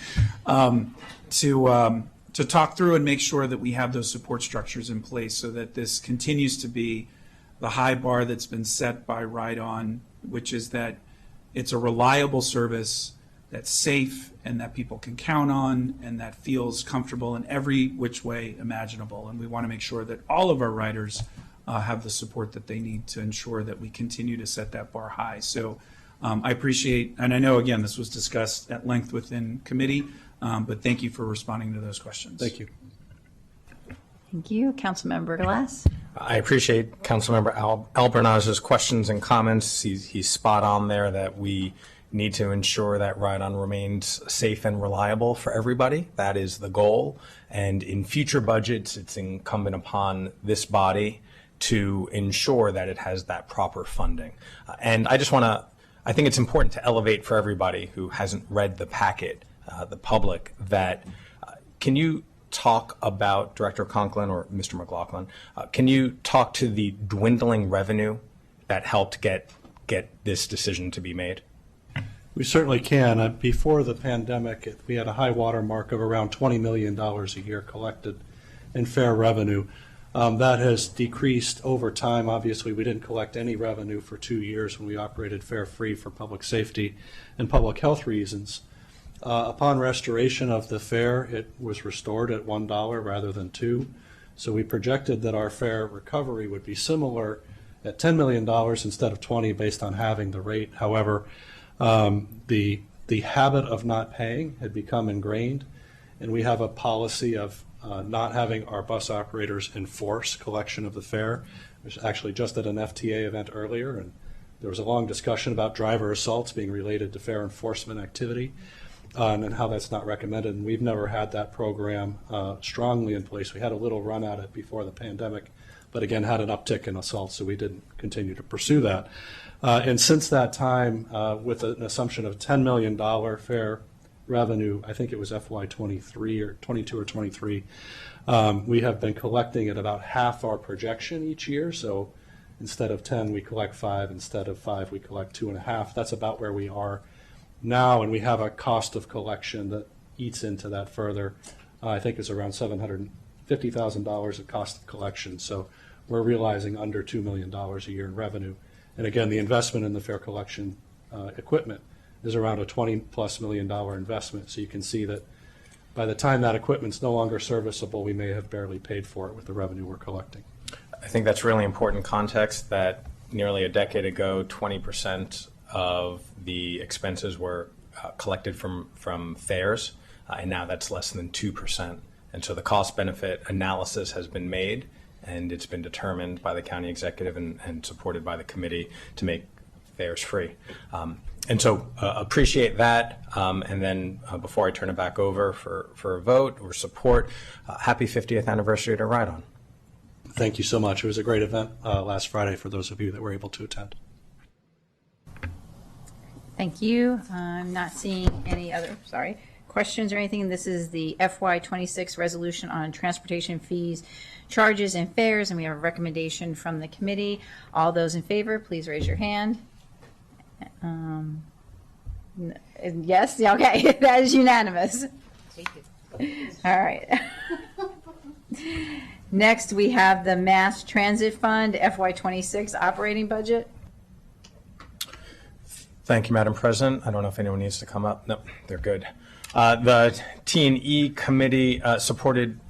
to talk through and make sure that we have those support structures in place so that this continues to be the high bar that's been set by Ride On, which is that it's a reliable service that's safe and that people can count on and that feels comfortable in every which way imaginable. And we want to make sure that all of our riders have the support that they need to ensure that we continue to set that bar high. So I appreciate, and I know, again, this was discussed at length within committee, but thank you for responding to those questions. Thank you. Thank you. Councilmember Glass. I appreciate Councilmember Albernaz's questions and comments. He's spot on there that we need to ensure that Ride-On remains safe and reliable for everybody. That is the goal. And in future budgets, it's incumbent upon this body to ensure that it has that proper funding. And I think it's important to elevate for everybody who hasn't read the packet, the public, that can you talk about, Director Conklin or Mr. McLaughlin, can you talk to the dwindling revenue that helped get this decision to be made? We certainly can. Before the pandemic, we had a high water mark of around $20 million a year collected in fare revenue. That has decreased over time. Obviously, we didn't collect any revenue for 2 years when we operated fare-free for public safety and public health reasons. Upon restoration of the fare, it was restored at $1 rather than $2. So we projected that our fare recovery would be similar at $10 million instead of 20 based on having the rate. However, the habit of not paying had become ingrained, and we have a policy of not having our bus operators enforce collection of the fare. I was actually just at an FTA event earlier, and there was a long discussion about driver assaults being related to fare enforcement activity and how that's not recommended. And we've never had that program strongly in place. We had a little run at it before the pandemic, but again had an uptick in assaults, so we didn't continue to pursue that. And since that time, with an assumption of $10 million fare revenue, I think it was FY23 or 22 or 23, we have been collecting at about half our projection each year. So instead of 10, we collect 5. Instead of 5, we collect 2.5. That's about where we are now, and we have a cost of collection that eats into that further. I think it's around $750,000 of cost of collection. So we're realizing under $2 million a year in revenue. And again, the investment in the fare collection equipment is around a $20+ million investment. So you can see that by the time that equipment's no longer serviceable, we may have barely paid for it with the revenue we're collecting. I think that's really important context that nearly a decade ago, 20% of the expenses were collected from fares, and now that's less than 2%. And so the cost-benefit analysis has been made, and it's been determined by the county executive and supported by the committee to make fares free. And so appreciate that. And then before I turn it back over for a vote or support, happy 50th anniversary to Ride On. Thank you so much. It was a great event last Friday for those of you that were able to attend. Thank you. I'm not seeing any other, questions or anything. This is the FY26 resolution on transportation fees, charges, and fares, and we have a recommendation from the committee. All those in favor, please raise your hand. Yes? Okay, that is unanimous. All right. Next, we have the Mass Transit Fund FY26 operating budget. Thank you, Madam President. I don't know if anyone needs to come up. No, they're good. The T&E committee supported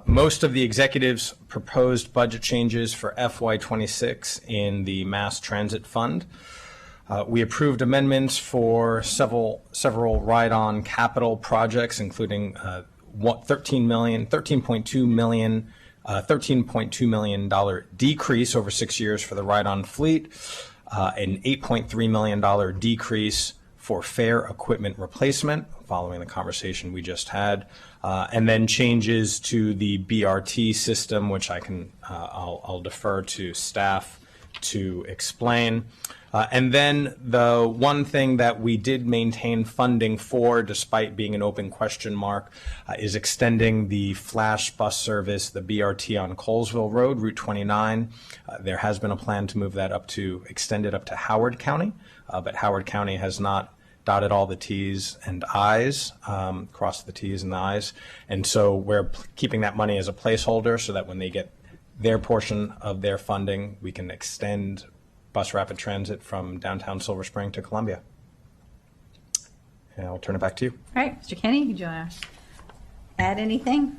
most of the executive's proposed budget changes for FY26 in the Mass Transit Fund. We approved amendments for several ride-on capital projects, including $13.2 million decrease over 6 years for the ride-on fleet, an $8.3 million decrease for fare equipment replacement, following the conversation we just had, and then changes to the BRT system, which I'll defer to staff to explain. And then the one thing that we did maintain funding for, despite being an open question mark, is extending the Flash bus service, the BRT on Colesville Road, Route 29. There has been a plan to move that extend it up to Howard County, but Howard County has not dotted all the T's and I's, crossed the T's and the I's. And so we're keeping that money as a placeholder so that when they get their portion of their funding, we can extend bus rapid transit from downtown Silver Spring to Columbia. And I'll turn it back to you. All right, Mr. Kenny, would you want to add anything?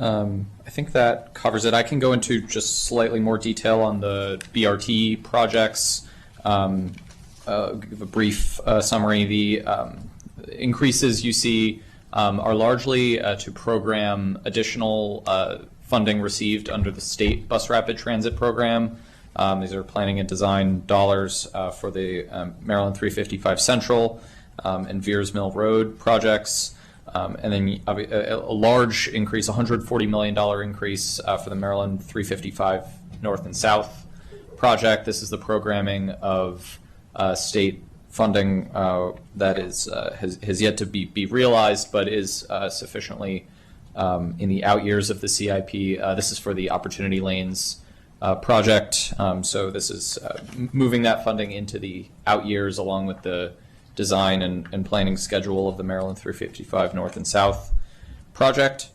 I think that covers it. I can go into just slightly more detail on the BRT projects. Give a brief summary. The increases you see are largely to program additional funding received under the state bus rapid transit program. These are planning and design dollars for the Maryland 355 Central and Veers Mill Road projects. And then a large increase, $140 million increase for the Maryland 355 North and South project. This is the programming of state funding that has yet to be realized, but is sufficiently in the out years of the CIP. This is for the Opportunity Lanes project. So this is moving that funding into the out years along with the design and planning schedule of the Maryland 355 North and South project.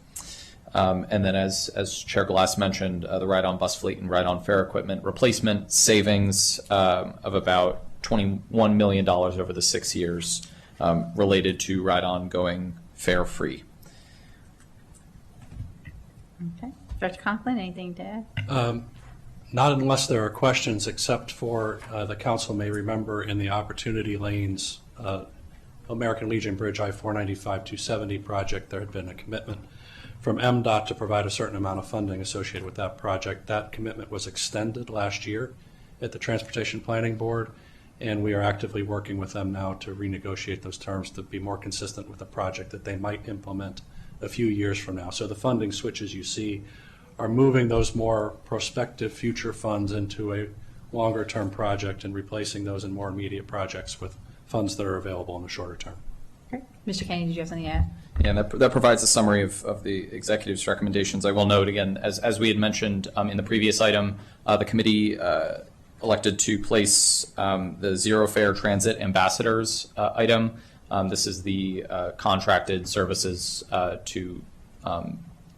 And then as Chair Glass mentioned, the ride-on bus fleet and ride-on fare equipment replacement savings of about $21 million over the 6 years related to Ride-On going fare-free. Okay. Director Conklin, anything to add? Not unless there are questions, except for the council may remember in the Opportunity Lanes American Legion Bridge I-495-270 project, there had been a commitment from MDOT to provide a certain amount of funding associated with that project. That commitment was extended last year at the Transportation Planning Board, and we are actively working with them now to renegotiate those terms to be more consistent with a project that they might implement a few years from now. So the funding switches you see are moving those more prospective future funds into a longer term project and replacing those in more immediate projects with funds that are available in the shorter term. Okay. Mr. Kenny, did you have something to add? Yeah, and that provides a summary of the executive's recommendations. I will note again, as we had mentioned in the previous item, the committee elected to place the Zero Fare Transit Ambassadors item. This is the contracted services to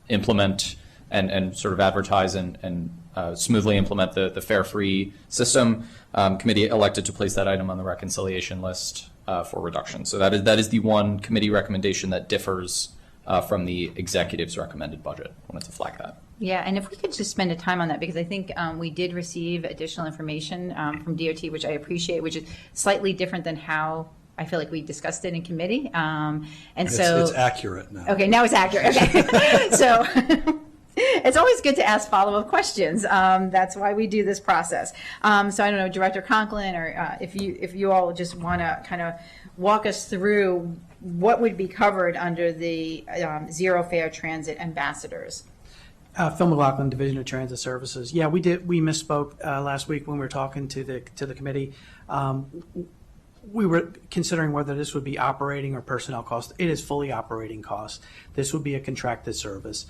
implement and sort of advertise and smoothly implement the fare-free system. Committee elected to place that item on the reconciliation list for reduction. So that is the one committee recommendation that differs from the executive's recommended budget. I wanted to flag that. Yeah, and if we could just spend a time on that, because I think we did receive additional information from DOT, which I appreciate, which is slightly different than how I feel like we discussed it in committee. And so it's accurate now. Okay, now it's accurate. Okay, so it's always good to ask follow-up questions. That's why we do this process. So I don't know, Director Conklin, or if you all just want to kind of walk us through what would be covered under the Zero Fare Transit Ambassadors. Phil McLaughlin, Division of Transit Services. Yeah, we misspoke last week when we were talking to the committee. We were considering whether this would be operating or personnel costs. It is fully operating costs. This would be a contracted service.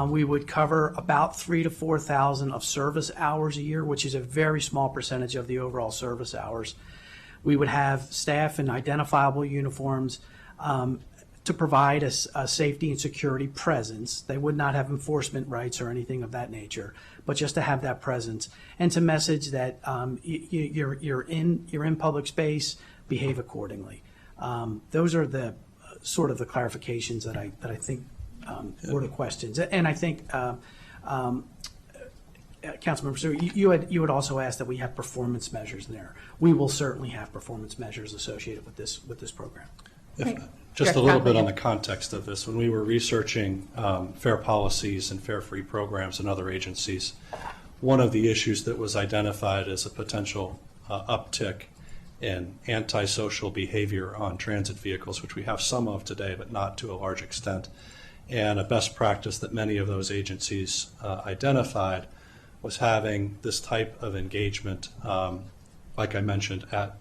We would cover about 3,000 to 4,000 of service hours a year, which is a very small percentage of the overall service hours. We would have staff in identifiable uniforms to provide a safety and security presence. They would not have enforcement rights or anything of that nature, but just to have that presence and to message that you're in public space, behave accordingly. Those are the sort of the clarifications that I think were the questions. And I think Councilmember, so you had also asked that we have performance measures there. We will certainly have performance measures associated with this program. Just a little bit on the context of this. When we were researching fare policies and fare-free programs in other agencies, one of the issues that was identified as a potential uptick in antisocial behavior on transit vehicles, which we have some of today, but not to a large extent. And a best practice that many of those agencies identified was having this type of engagement, like I mentioned, at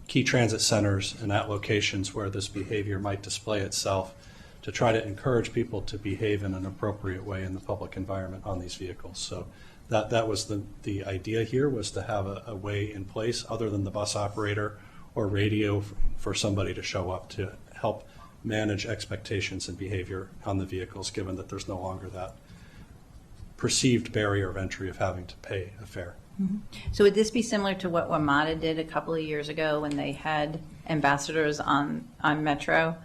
key transit centers and at locations where this behavior might display itself, to try to encourage people to behave in an appropriate way in the public environment on these vehicles. So that was the idea here, was to have a way in place other than the bus operator or radio for somebody to show up to help manage expectations and behavior on the vehicles, given that there's no longer that perceived barrier of entry of having to pay a fare. Mm-hmm. So would this be similar to what WMATA did a couple of years ago when they had ambassadors on Metro?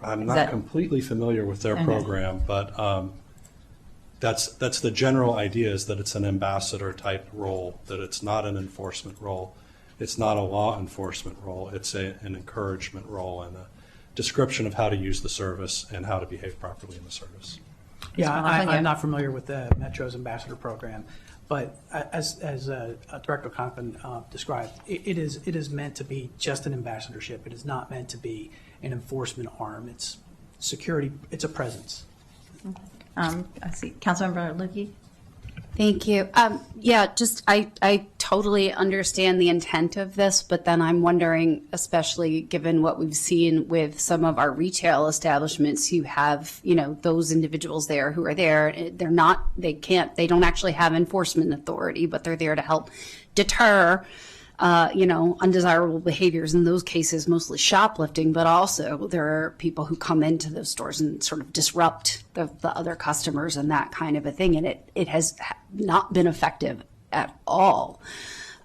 I'm not completely familiar with their program, but that's the general idea, is that it's an ambassador type role, that it's not an enforcement role. It's not a law enforcement role. It's an encouragement role and a description of how to use the service and how to behave properly in the service. Yeah, I'm not familiar with the Metro's ambassador program, but as Director Conklin described, it is meant to be just an ambassadorship. It is not meant to be an enforcement arm. It's security. It's a presence. I see. Councilmember Lukey. Thank you. Yeah, just I totally understand the intent of this, but then I'm wondering, especially given what we've seen with some of our retail establishments who have, those individuals there who are there, they don't actually have enforcement authority, but they're there to help deter undesirable behaviors, in those cases mostly shoplifting, but also there are people who come into those stores and sort of disrupt the other customers and that kind of a thing, and it has not been effective at all.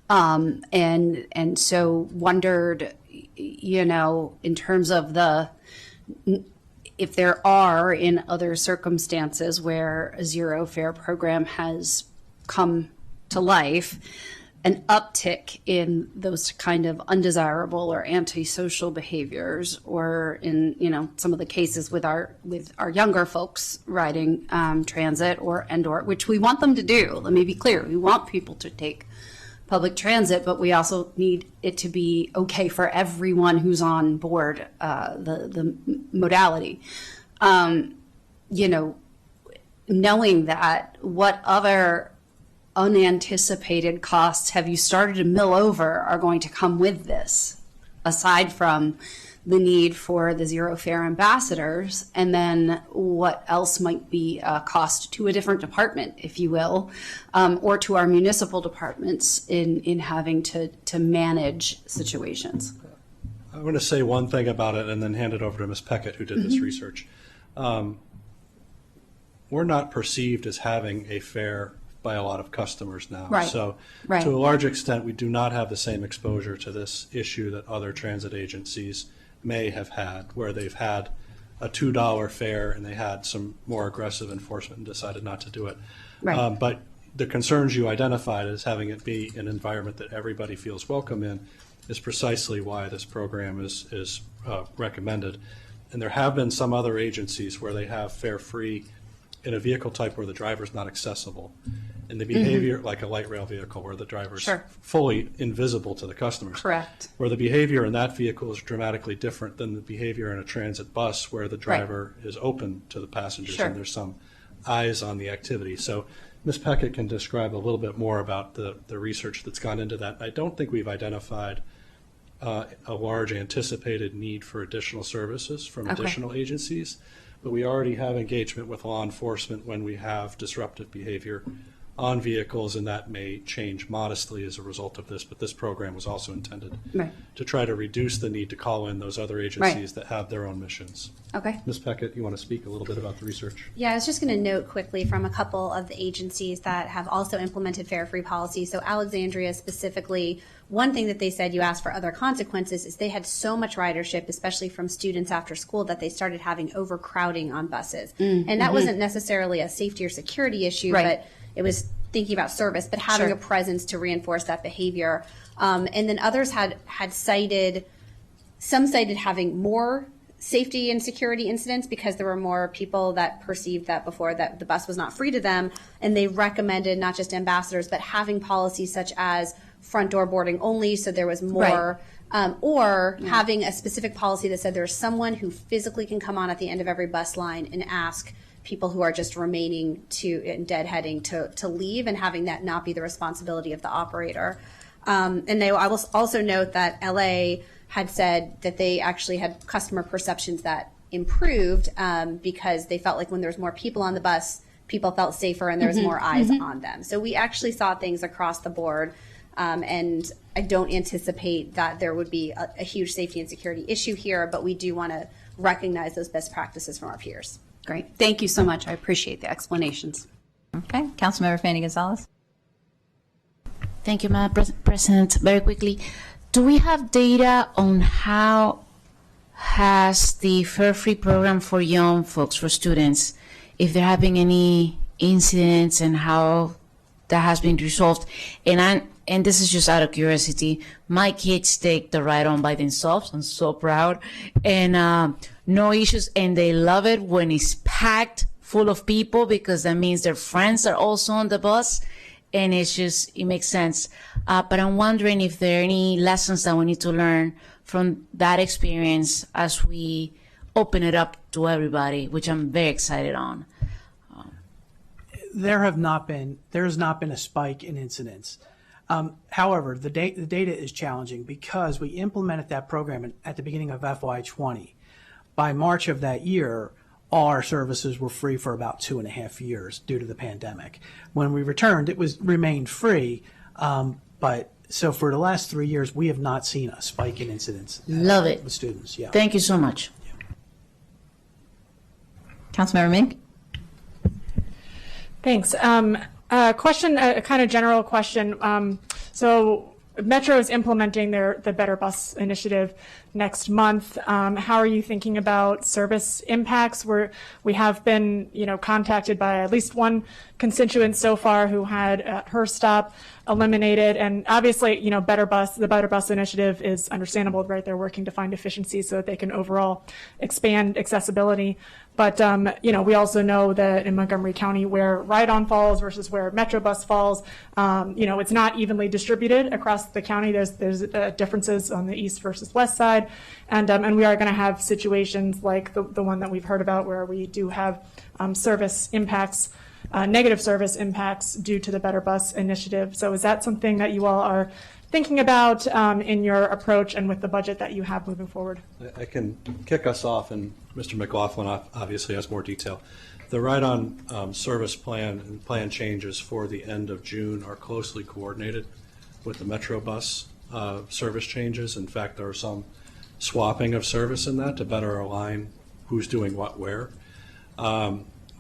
And so wondered, you know, in terms of if there are in other circumstances where a zero fare program has come to life, an uptick in those kind of undesirable or antisocial behaviors, or in, you know, some of the cases with our younger folks riding transit or which we want them to do. Let me be clear, we want people to take public transit, but we also need it to be okay for everyone who's on board the modality. You know, knowing that, what other unanticipated costs have you started to mill over are going to come with this, aside from the need for the zero fare ambassadors, and then what else might be a cost to a different department, if you will, or to our municipal departments in having to manage situations. I'm going to say one thing about it and then hand it over to Ms. Peckett, who did this research. We're not perceived as having a fare by a lot of customers now. Right. So Right. to a large extent, we do not have the same exposure to this issue that other transit agencies may have had, where they've had a $2 fare and they had some more aggressive enforcement and decided not to do it. Right. But the concerns you identified as having it be an environment that everybody feels welcome in is precisely why this program is recommended. And there have been some other agencies where they have fare-free in a vehicle type where the driver's not accessible. And the behavior, like a light rail vehicle where the driver's Sure. fully invisible to the customers. Correct. Where the behavior in that vehicle is dramatically different than the behavior in a transit bus where the driver is open to the passengers Sure. and there's some eyes on the activity. So Ms. Peckett can describe a little bit more about the research that's gone into that. I don't think we've identified a large anticipated need for additional services from Okay. additional agencies, but we already have engagement with law enforcement when we have disruptive behavior on vehicles, and that may change modestly as a result of this, but this program was also intended Right. to try to reduce the need to call in those other agencies that have their own missions. Okay. Ms. Peckett, you want to speak a little bit about the research? Yeah, I was just going to note quickly from a couple of the agencies that have also implemented fare-free policy. So Alexandria specifically, one thing that they said, you asked for other consequences, is they had so much ridership, especially from students after school, that they started having overcrowding on buses. And that wasn't necessarily a safety or security issue, Right. but it was thinking about service, but having Sure. a presence to reinforce that behavior. And then others had cited, some cited having more safety and security incidents because there were more people that perceived that before that the bus was not free to them. And they recommended not just ambassadors, but having policies such as front door boarding only, so there was more, or having a specific policy that said there's someone who physically can come on at the end of every bus line and ask people who are just remaining and deadheading to leave, and having that not be the responsibility of the operator. And I will also note that LA had said that they actually had customer perceptions that improved because they felt like when there's more people on the bus, people felt safer and there was more eyes on them. So we actually saw things across the board. And I don't anticipate that there would be a huge safety and security issue here, but we do want to recognize those best practices from our peers. Great. Thank you so much. I appreciate the explanations. Okay. Councilmember Fanny Gonzalez. Thank you, Madam President. Very quickly, do we have data on how has the fare-free program for young folks, for students, if there have been any incidents and how that has been resolved? And this is just out of curiosity. My kids take the ride on by themselves. I'm so proud. And no issues. And they love it when it's packed full of people because that means their friends are also on the bus. And it makes sense. But I'm wondering if there are any lessons that we need to learn from that experience as we open it up to everybody, which I'm very excited on. There has not been a spike in incidents. However, the data is challenging because we implemented that program at the beginning of FY20. By March of that year, all our services were free for about 2.5 years due to the pandemic. When we returned, it remained free, but so for the last 3 years, we have not seen a spike in incidents. Love it. With students, yeah. Thank you so much. Councilmember Mink. Thanks. A question, a kind of general question. So Metro is implementing the Better Bus initiative. next month. How are you thinking about service impacts? We have been, contacted by at least one constituent so far who had her stop eliminated, and obviously, the Better Bus Initiative is understandable, right? They're working to find efficiencies so that they can overall expand accessibility. But, we also know that in Montgomery County, where Ride-On falls versus where MetroBus falls, it's not evenly distributed across the county. There's differences on the east versus west side. And we are going to have situations like the one that we've heard about where we do have service impacts, negative service impacts due to the Better Bus Initiative. So is that something that you all are thinking about in your approach and with the budget that you have moving forward? I can kick us off, and Mr. McLaughlin obviously has more detail. The Ride-On service plan and plan changes for the end of June are closely coordinated with the MetroBus service changes. In fact, there are some swapping of service in that to better align who's doing what where.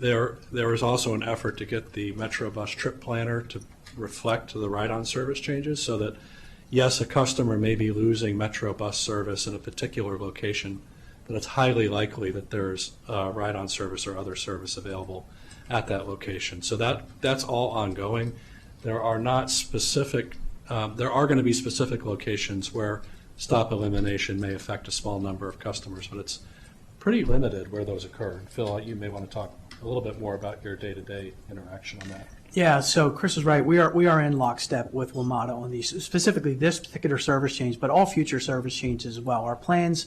There is also an effort to get the MetroBus trip planner to reflect the Ride-On service changes so that, yes, a customer may be losing MetroBus service in a particular location, but it's highly likely that there's Ride-On service or other service available at that location. So that's all ongoing. There are not specific, there are going to be specific locations where stop elimination may affect a small number of customers, but it's pretty limited where those occur. And Phil, you may want to talk a little bit more about your day-to-day interaction on that. Yeah, so Chris is right. We are in lockstep with WMATA on these, specifically this particular service change, but all future service changes as well. Our plans,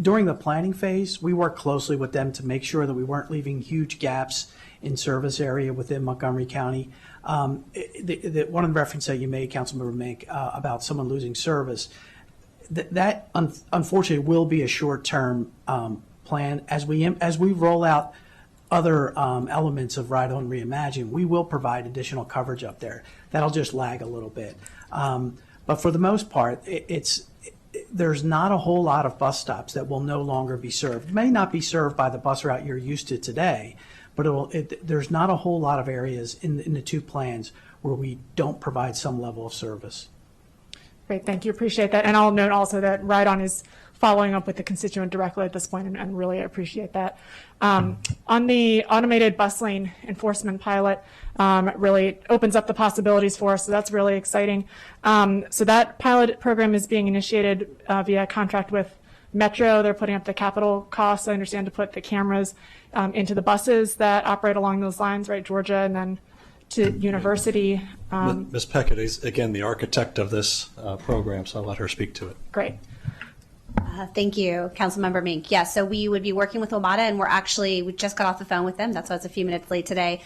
during the planning phase, we worked closely with them to make sure that we weren't leaving huge gaps in service area within Montgomery County. One of the reference that you made, Councilmember Mink, about someone losing service, that unfortunately will be a short-term plan. As we roll out other elements of Ride-On Reimagine, we will provide additional coverage up there. That'll just lag a little bit. But for the most part, there's not a whole lot of bus stops that will no longer be served. It may not be served by the bus route you're used to today, but there's not a whole lot of areas in the two plans where we don't provide some level of service. Great, thank you, appreciate that. And I'll note also that Ride-On is following up with the constituent directly at this point, and really appreciate that. On the automated bus lane enforcement pilot, really opens up the possibilities for us, so that's really exciting. So that pilot program is being initiated via contract with Metro. They're putting up the capital costs, I understand, to put the cameras into the buses that operate along those lines, right, Georgia, and then to University. Ms. Peckett is, again, the architect of this program, so I'll let her speak to it. Great. Thank you, Councilmember Mink. Yeah, so we would be working with WMATA, and we just got off the phone with them. That's why it's a few minutes late today.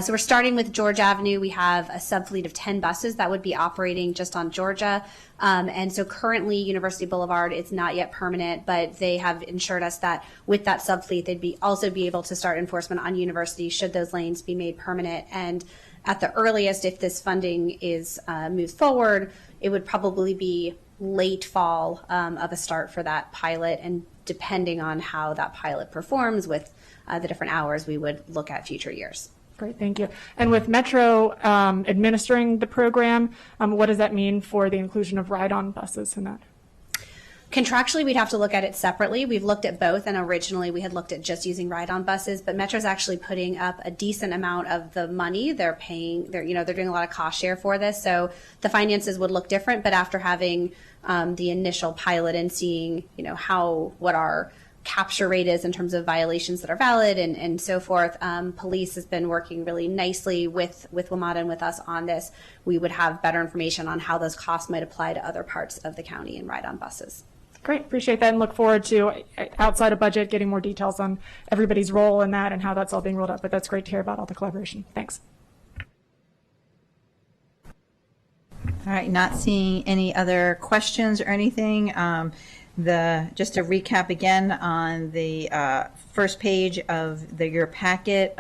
So we're starting with George Avenue. We have a subfleet of 10 buses that would be operating just on Georgia. And so currently University Boulevard is not yet permanent, but they have assured us that with that subfleet, they'd also be able to start enforcement on University should those lanes be made permanent. And at the earliest, if this funding is moved forward, it would probably be late fall of a start for that pilot, and depending on how that pilot performs with the different hours, we would look at future years. Great, thank you. And with Metro administering the program, what does that mean for the inclusion of ride-on buses in that? Contractually, we'd have to look at it separately. We've looked at both, and originally we had looked at just using ride-on buses, but Metro's actually putting up a decent amount of the money. They're paying, they're doing a lot of cost share for this, so the finances would look different, but after having the initial pilot and seeing, what our capture rate is in terms of violations that are valid and so forth, police has been working really nicely with WMATA and with us on this. We would have better information on how those costs might apply to other parts of the county and ride-on buses. Great, appreciate that, and look forward to, outside of budget, getting more details on everybody's role in that and how that's all being rolled out, but that's great to hear about all the collaboration. Thanks. All right, not seeing any other questions or anything. Just to recap again on the first page of your packet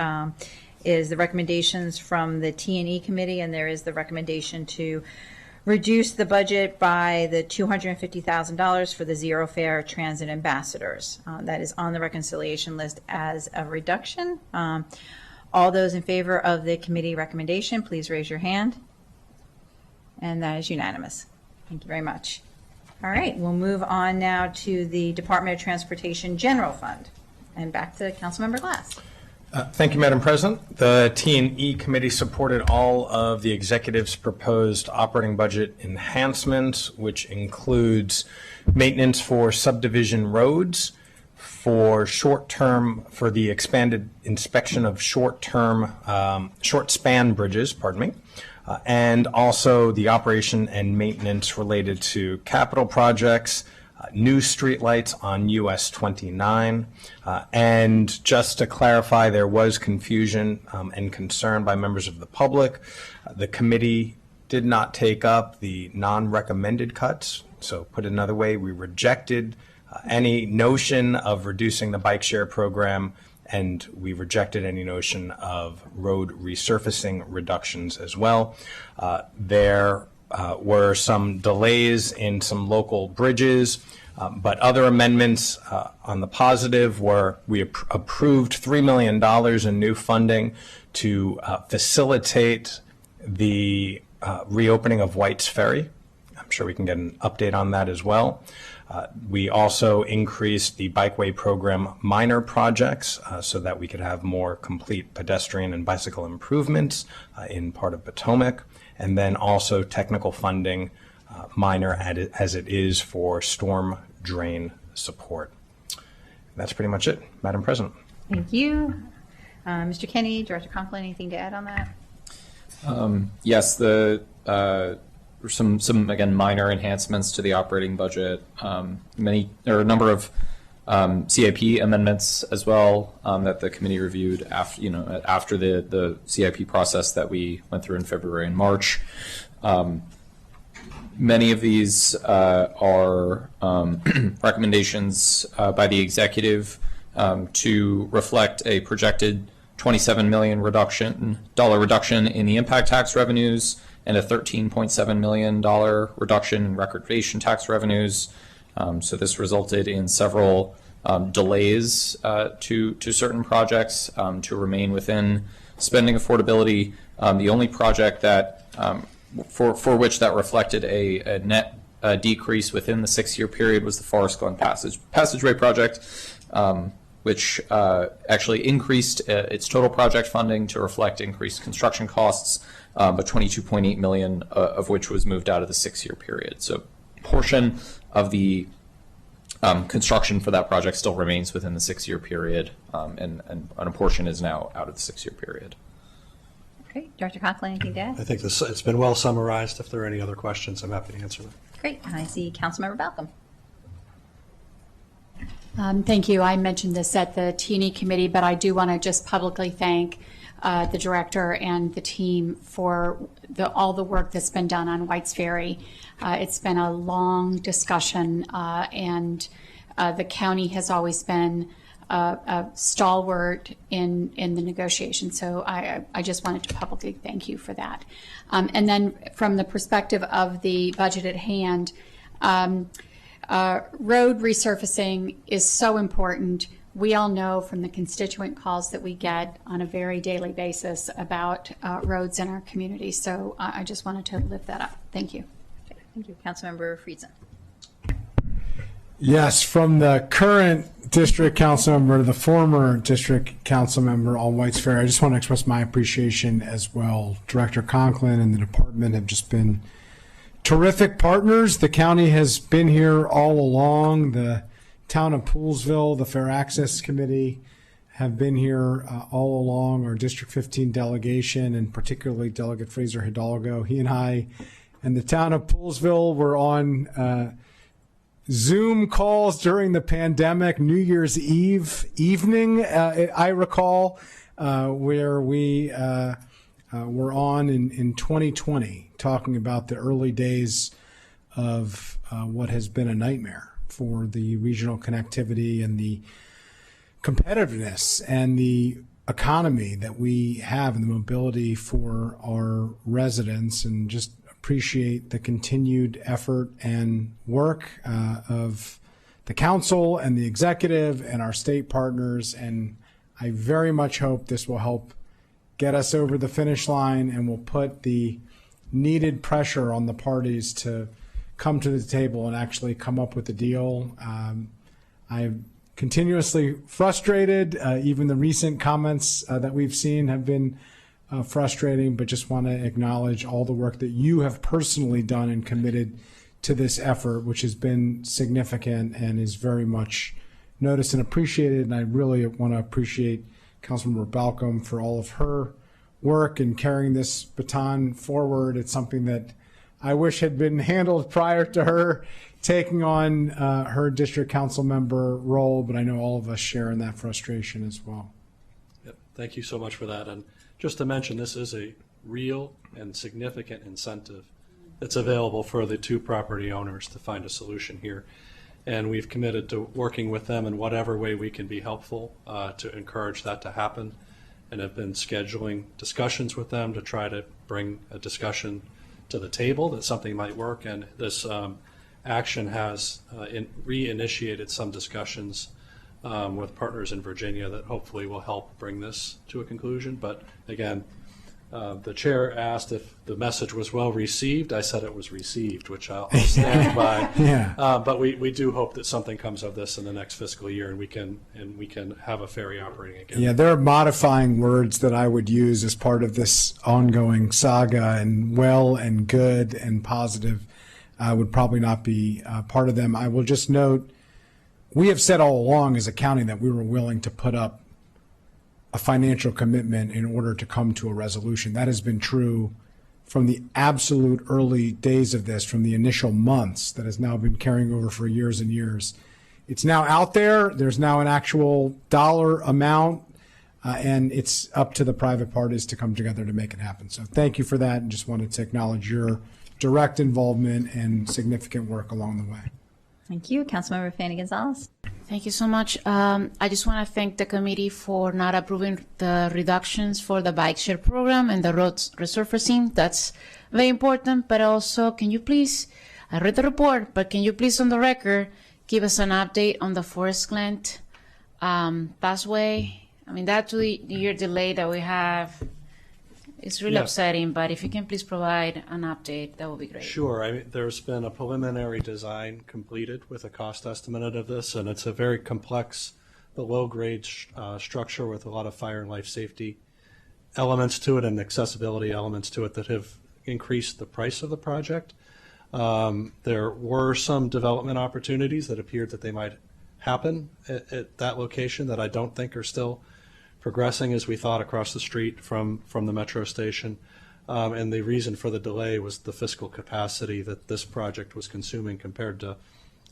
is the recommendations from the T&E committee, and there is the recommendation to reduce the budget by the $250,000 for the zero fare transit ambassadors. That is on the reconciliation list as a reduction. All those in favor of the committee recommendation, please raise your hand. And that is unanimous. Thank you very much. All right, we'll move on now to the Department of Transportation General Fund. And back to Councilmember Glass. Thank you, Madam President. The T&E Committee supported all of the executive's proposed operating budget enhancements, which includes maintenance for subdivision roads, for for the expanded inspection of short span bridges, and also the operation and maintenance related to capital projects, new streetlights on US 29. And just to clarify, there was confusion and concern by members of the public. The committee did not take up the non-recommended cuts. So put another way, we rejected any notion of reducing the bike share program, and we rejected any notion of road resurfacing reductions as well. There were some delays in some local bridges, but other amendments on the positive were we approved $3 million in new funding to facilitate the reopening of White's Ferry. I'm sure we can get an update on that as well. We also increased the bikeway program minor projects so that we could have more complete pedestrian and bicycle improvements in part of Potomac, and then also technical funding minor as it is for storm drain support. That's pretty much it, Madam President. Thank you. Mr. Kenny, Director Conklin, anything to add on that? Yes, some again minor enhancements to the operating budget. There are a number of CIP amendments as well that the committee reviewed after the CIP process that we went through in February and March. Many of these are recommendations by the executive to reflect a projected $27 million reduction in the impact tax revenues and a $13.7 million reduction in recordation tax revenues. So this resulted in several delays to certain projects to remain within spending affordability. The only project that for which that reflected a net decrease within the 6-year period was the Forest Glen Passageway project, which actually increased its total project funding to reflect increased construction costs, but $22.8 million of which was moved out of the 6-year period. So a portion of the construction for that project still remains within the 6-year period, and a portion is now out of the 6-year period. Great. Director Conklin, anything to add? I think it's been well summarized. If there are any other questions, I'm happy to answer them. Great. And I see Councilmember Balcom. Thank you. I mentioned this at the T&E committee, but I do want to just publicly thank the director and the team for all the work that's been done on White's Ferry. It's been a long discussion, and the county has always been a stalwart in the negotiation. So I just wanted to publicly thank you for that. And then from the perspective of the budget at hand, road resurfacing is so important. We all know from the constituent calls that we get on a very daily basis about roads in our community. So I just wanted to lift that up. Thank you. Okay, thank you. Councilmember Friedson. Yes, from the current district council member to the former district council member on White's Ferry, I just want to express my appreciation as well. Director Conklin and the department have just been terrific partners. The county has been here all along. The town of Poolesville, the Fair Access Committee have been here all along. Our District 15 delegation, and particularly Delegate Fraser Hidalgo, he and I and the town of Poolesville were on Zoom calls during the pandemic, New Year's Eve evening, I recall, where we were on in 2020 talking about the early days of what has been a nightmare for the regional connectivity and the competitiveness and the economy that we have and the mobility for our residents, and just appreciate the continued effort and work of the council and the executive and our state partners. And I very much hope this will help get us over the finish line and will put the needed pressure on the parties to come to the table and actually come up with a deal. I'm continuously frustrated. Even the recent comments that we've seen have been frustrating, but just want to acknowledge all the work that you have personally done and committed to this effort, which has been significant and is very much noticed and appreciated. And I really want to appreciate Councilmember Balcom for all of her work in carrying this baton forward. It's something that I wish had been handled prior to her taking on her district council member role, but I know all of us share in that frustration as well. Yep. Thank you so much for that. And just to mention, this is a real and significant incentive that's available for the two property owners to find a solution here. And we've committed to working with them in whatever way we can be helpful to encourage that to happen, and have been scheduling discussions with them to try to bring a discussion to the table that something might work. And this action has reinitiated some discussions with partners in Virginia that hopefully will help bring this to a conclusion. But again, the chair asked if the message was well received. I said it was received, which I'll stand by. Yeah. But we do hope that something comes of this in the next fiscal year, and we can have a ferry operating again. Yeah, there are modifying words that I would use as part of this ongoing saga, and well and good and positive would probably not be part of them. I will just note, we have said all along as a county that we were willing to put up a financial commitment in order to come to a resolution. That has been true from the absolute early days of this, from the initial months, that has now been carrying over for years and years. It's now out there. There's now an actual dollar amount, and it's up to the private parties to come together to make it happen. So thank you for that, and just wanted to acknowledge your direct involvement and significant work along the way. Thank you. Councilmember Fanny Gonzalez. Thank you so much. I just want to thank the committee for not approving the reductions for the bike share program and the roads resurfacing. That's very important. But also, can you please, I read the report, but can you please on the record give us an update on the Forest Glen Passway? I mean, that 2-year delay that we have is really upsetting, but if you can please provide an update, that would be great. Sure. I mean, there's been a preliminary design completed with a cost estimate of this, and it's a very complex but low-grade structure with a lot of fire and life safety elements to it and accessibility elements to it that have increased the price of the project. There were some development opportunities that appeared that they might happen at that location that I don't think are still progressing as we thought across the street from the metro station. And the reason for the delay was the fiscal capacity that this project was consuming compared to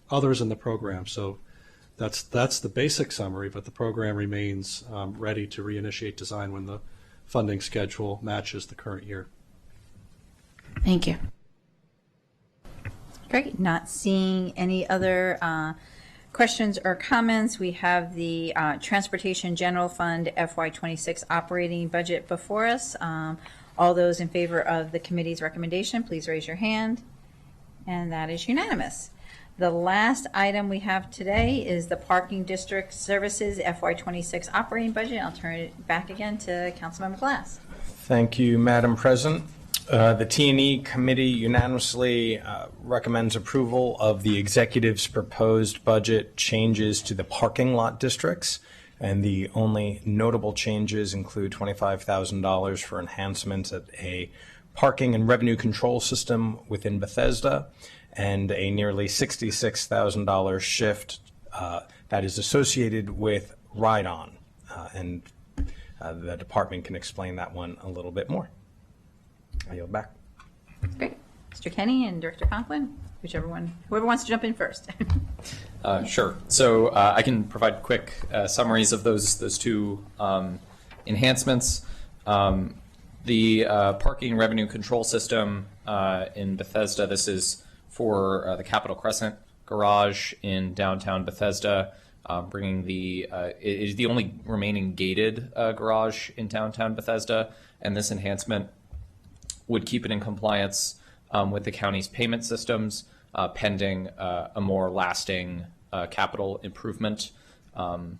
others in the program. So that's the basic summary, but the program remains ready to reinitiate design when the funding schedule matches the current year. Thank you. Great. Not seeing any other questions or comments. We have the Transportation General Fund FY26 operating budget before us. All those in favor of the committee's recommendation, please raise your hand. And that is unanimous. The last item we have today is the Parking District Services FY26 operating budget. I'll turn it back again to Councilmember Glass. Thank you, Madam President. The T&E Committee unanimously recommends approval of the executive's proposed budget changes to the parking lot districts, and the only notable changes include $25,000 for enhancements at a parking and revenue control system within Bethesda, and a nearly $66,000 shift that is associated with Ride-On, and the department can explain that one a little bit more. I yield back. Great. Mr. Kenny and Director Conklin, whoever wants to jump in first. Sure. So I can provide quick summaries of those two enhancements. The parking revenue control system in Bethesda, this is for the Capitol Crescent garage in downtown Bethesda, bringing it is the only remaining gated garage in downtown Bethesda, and this enhancement would keep it in compliance with the county's payment systems, pending a more lasting capital improvement.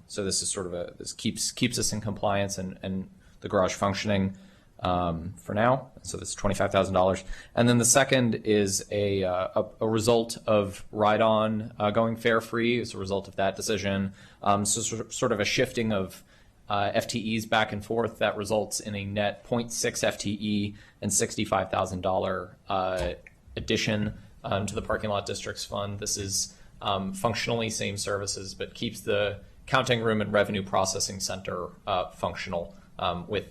So this is sort of this keeps us in compliance and the garage functioning. for now. So this is $25,000. And then the second is a result of Ride-On going fare-free as a result of that decision. So sort of a shifting of FTEs back and forth that results in a net 0.6 FTE and $65,000 addition to the parking lot districts fund. This is functionally same services, but keeps the counting room and revenue processing center functional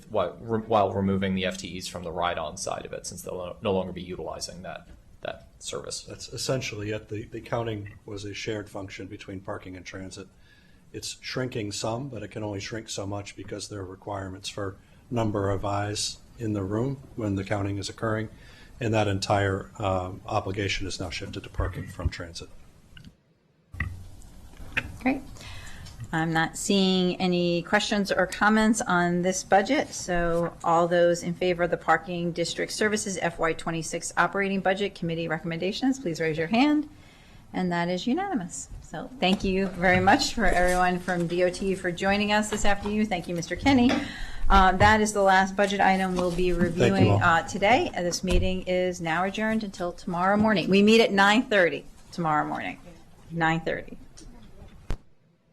while removing the FTEs from the Ride-On side of it, since they'll no longer be utilizing that service. That's essentially it. The counting was a shared function between parking and transit. It's shrinking some, but it can only shrink so much because there are requirements for number of eyes in the room when the counting is occurring, and that entire obligation is now shifted to parking from transit. Great. I'm not seeing any questions or comments on this budget, so all those in favor of the Parking District Services FY26 operating budget committee recommendations, please raise your hand, and that is unanimous. So thank you very much for everyone from DOT for joining us this afternoon. Thank you, Mr. Kenny. That is the last budget item we'll be reviewing today. This meeting is now adjourned until tomorrow morning. We meet at 9:30 tomorrow morning. 9:30.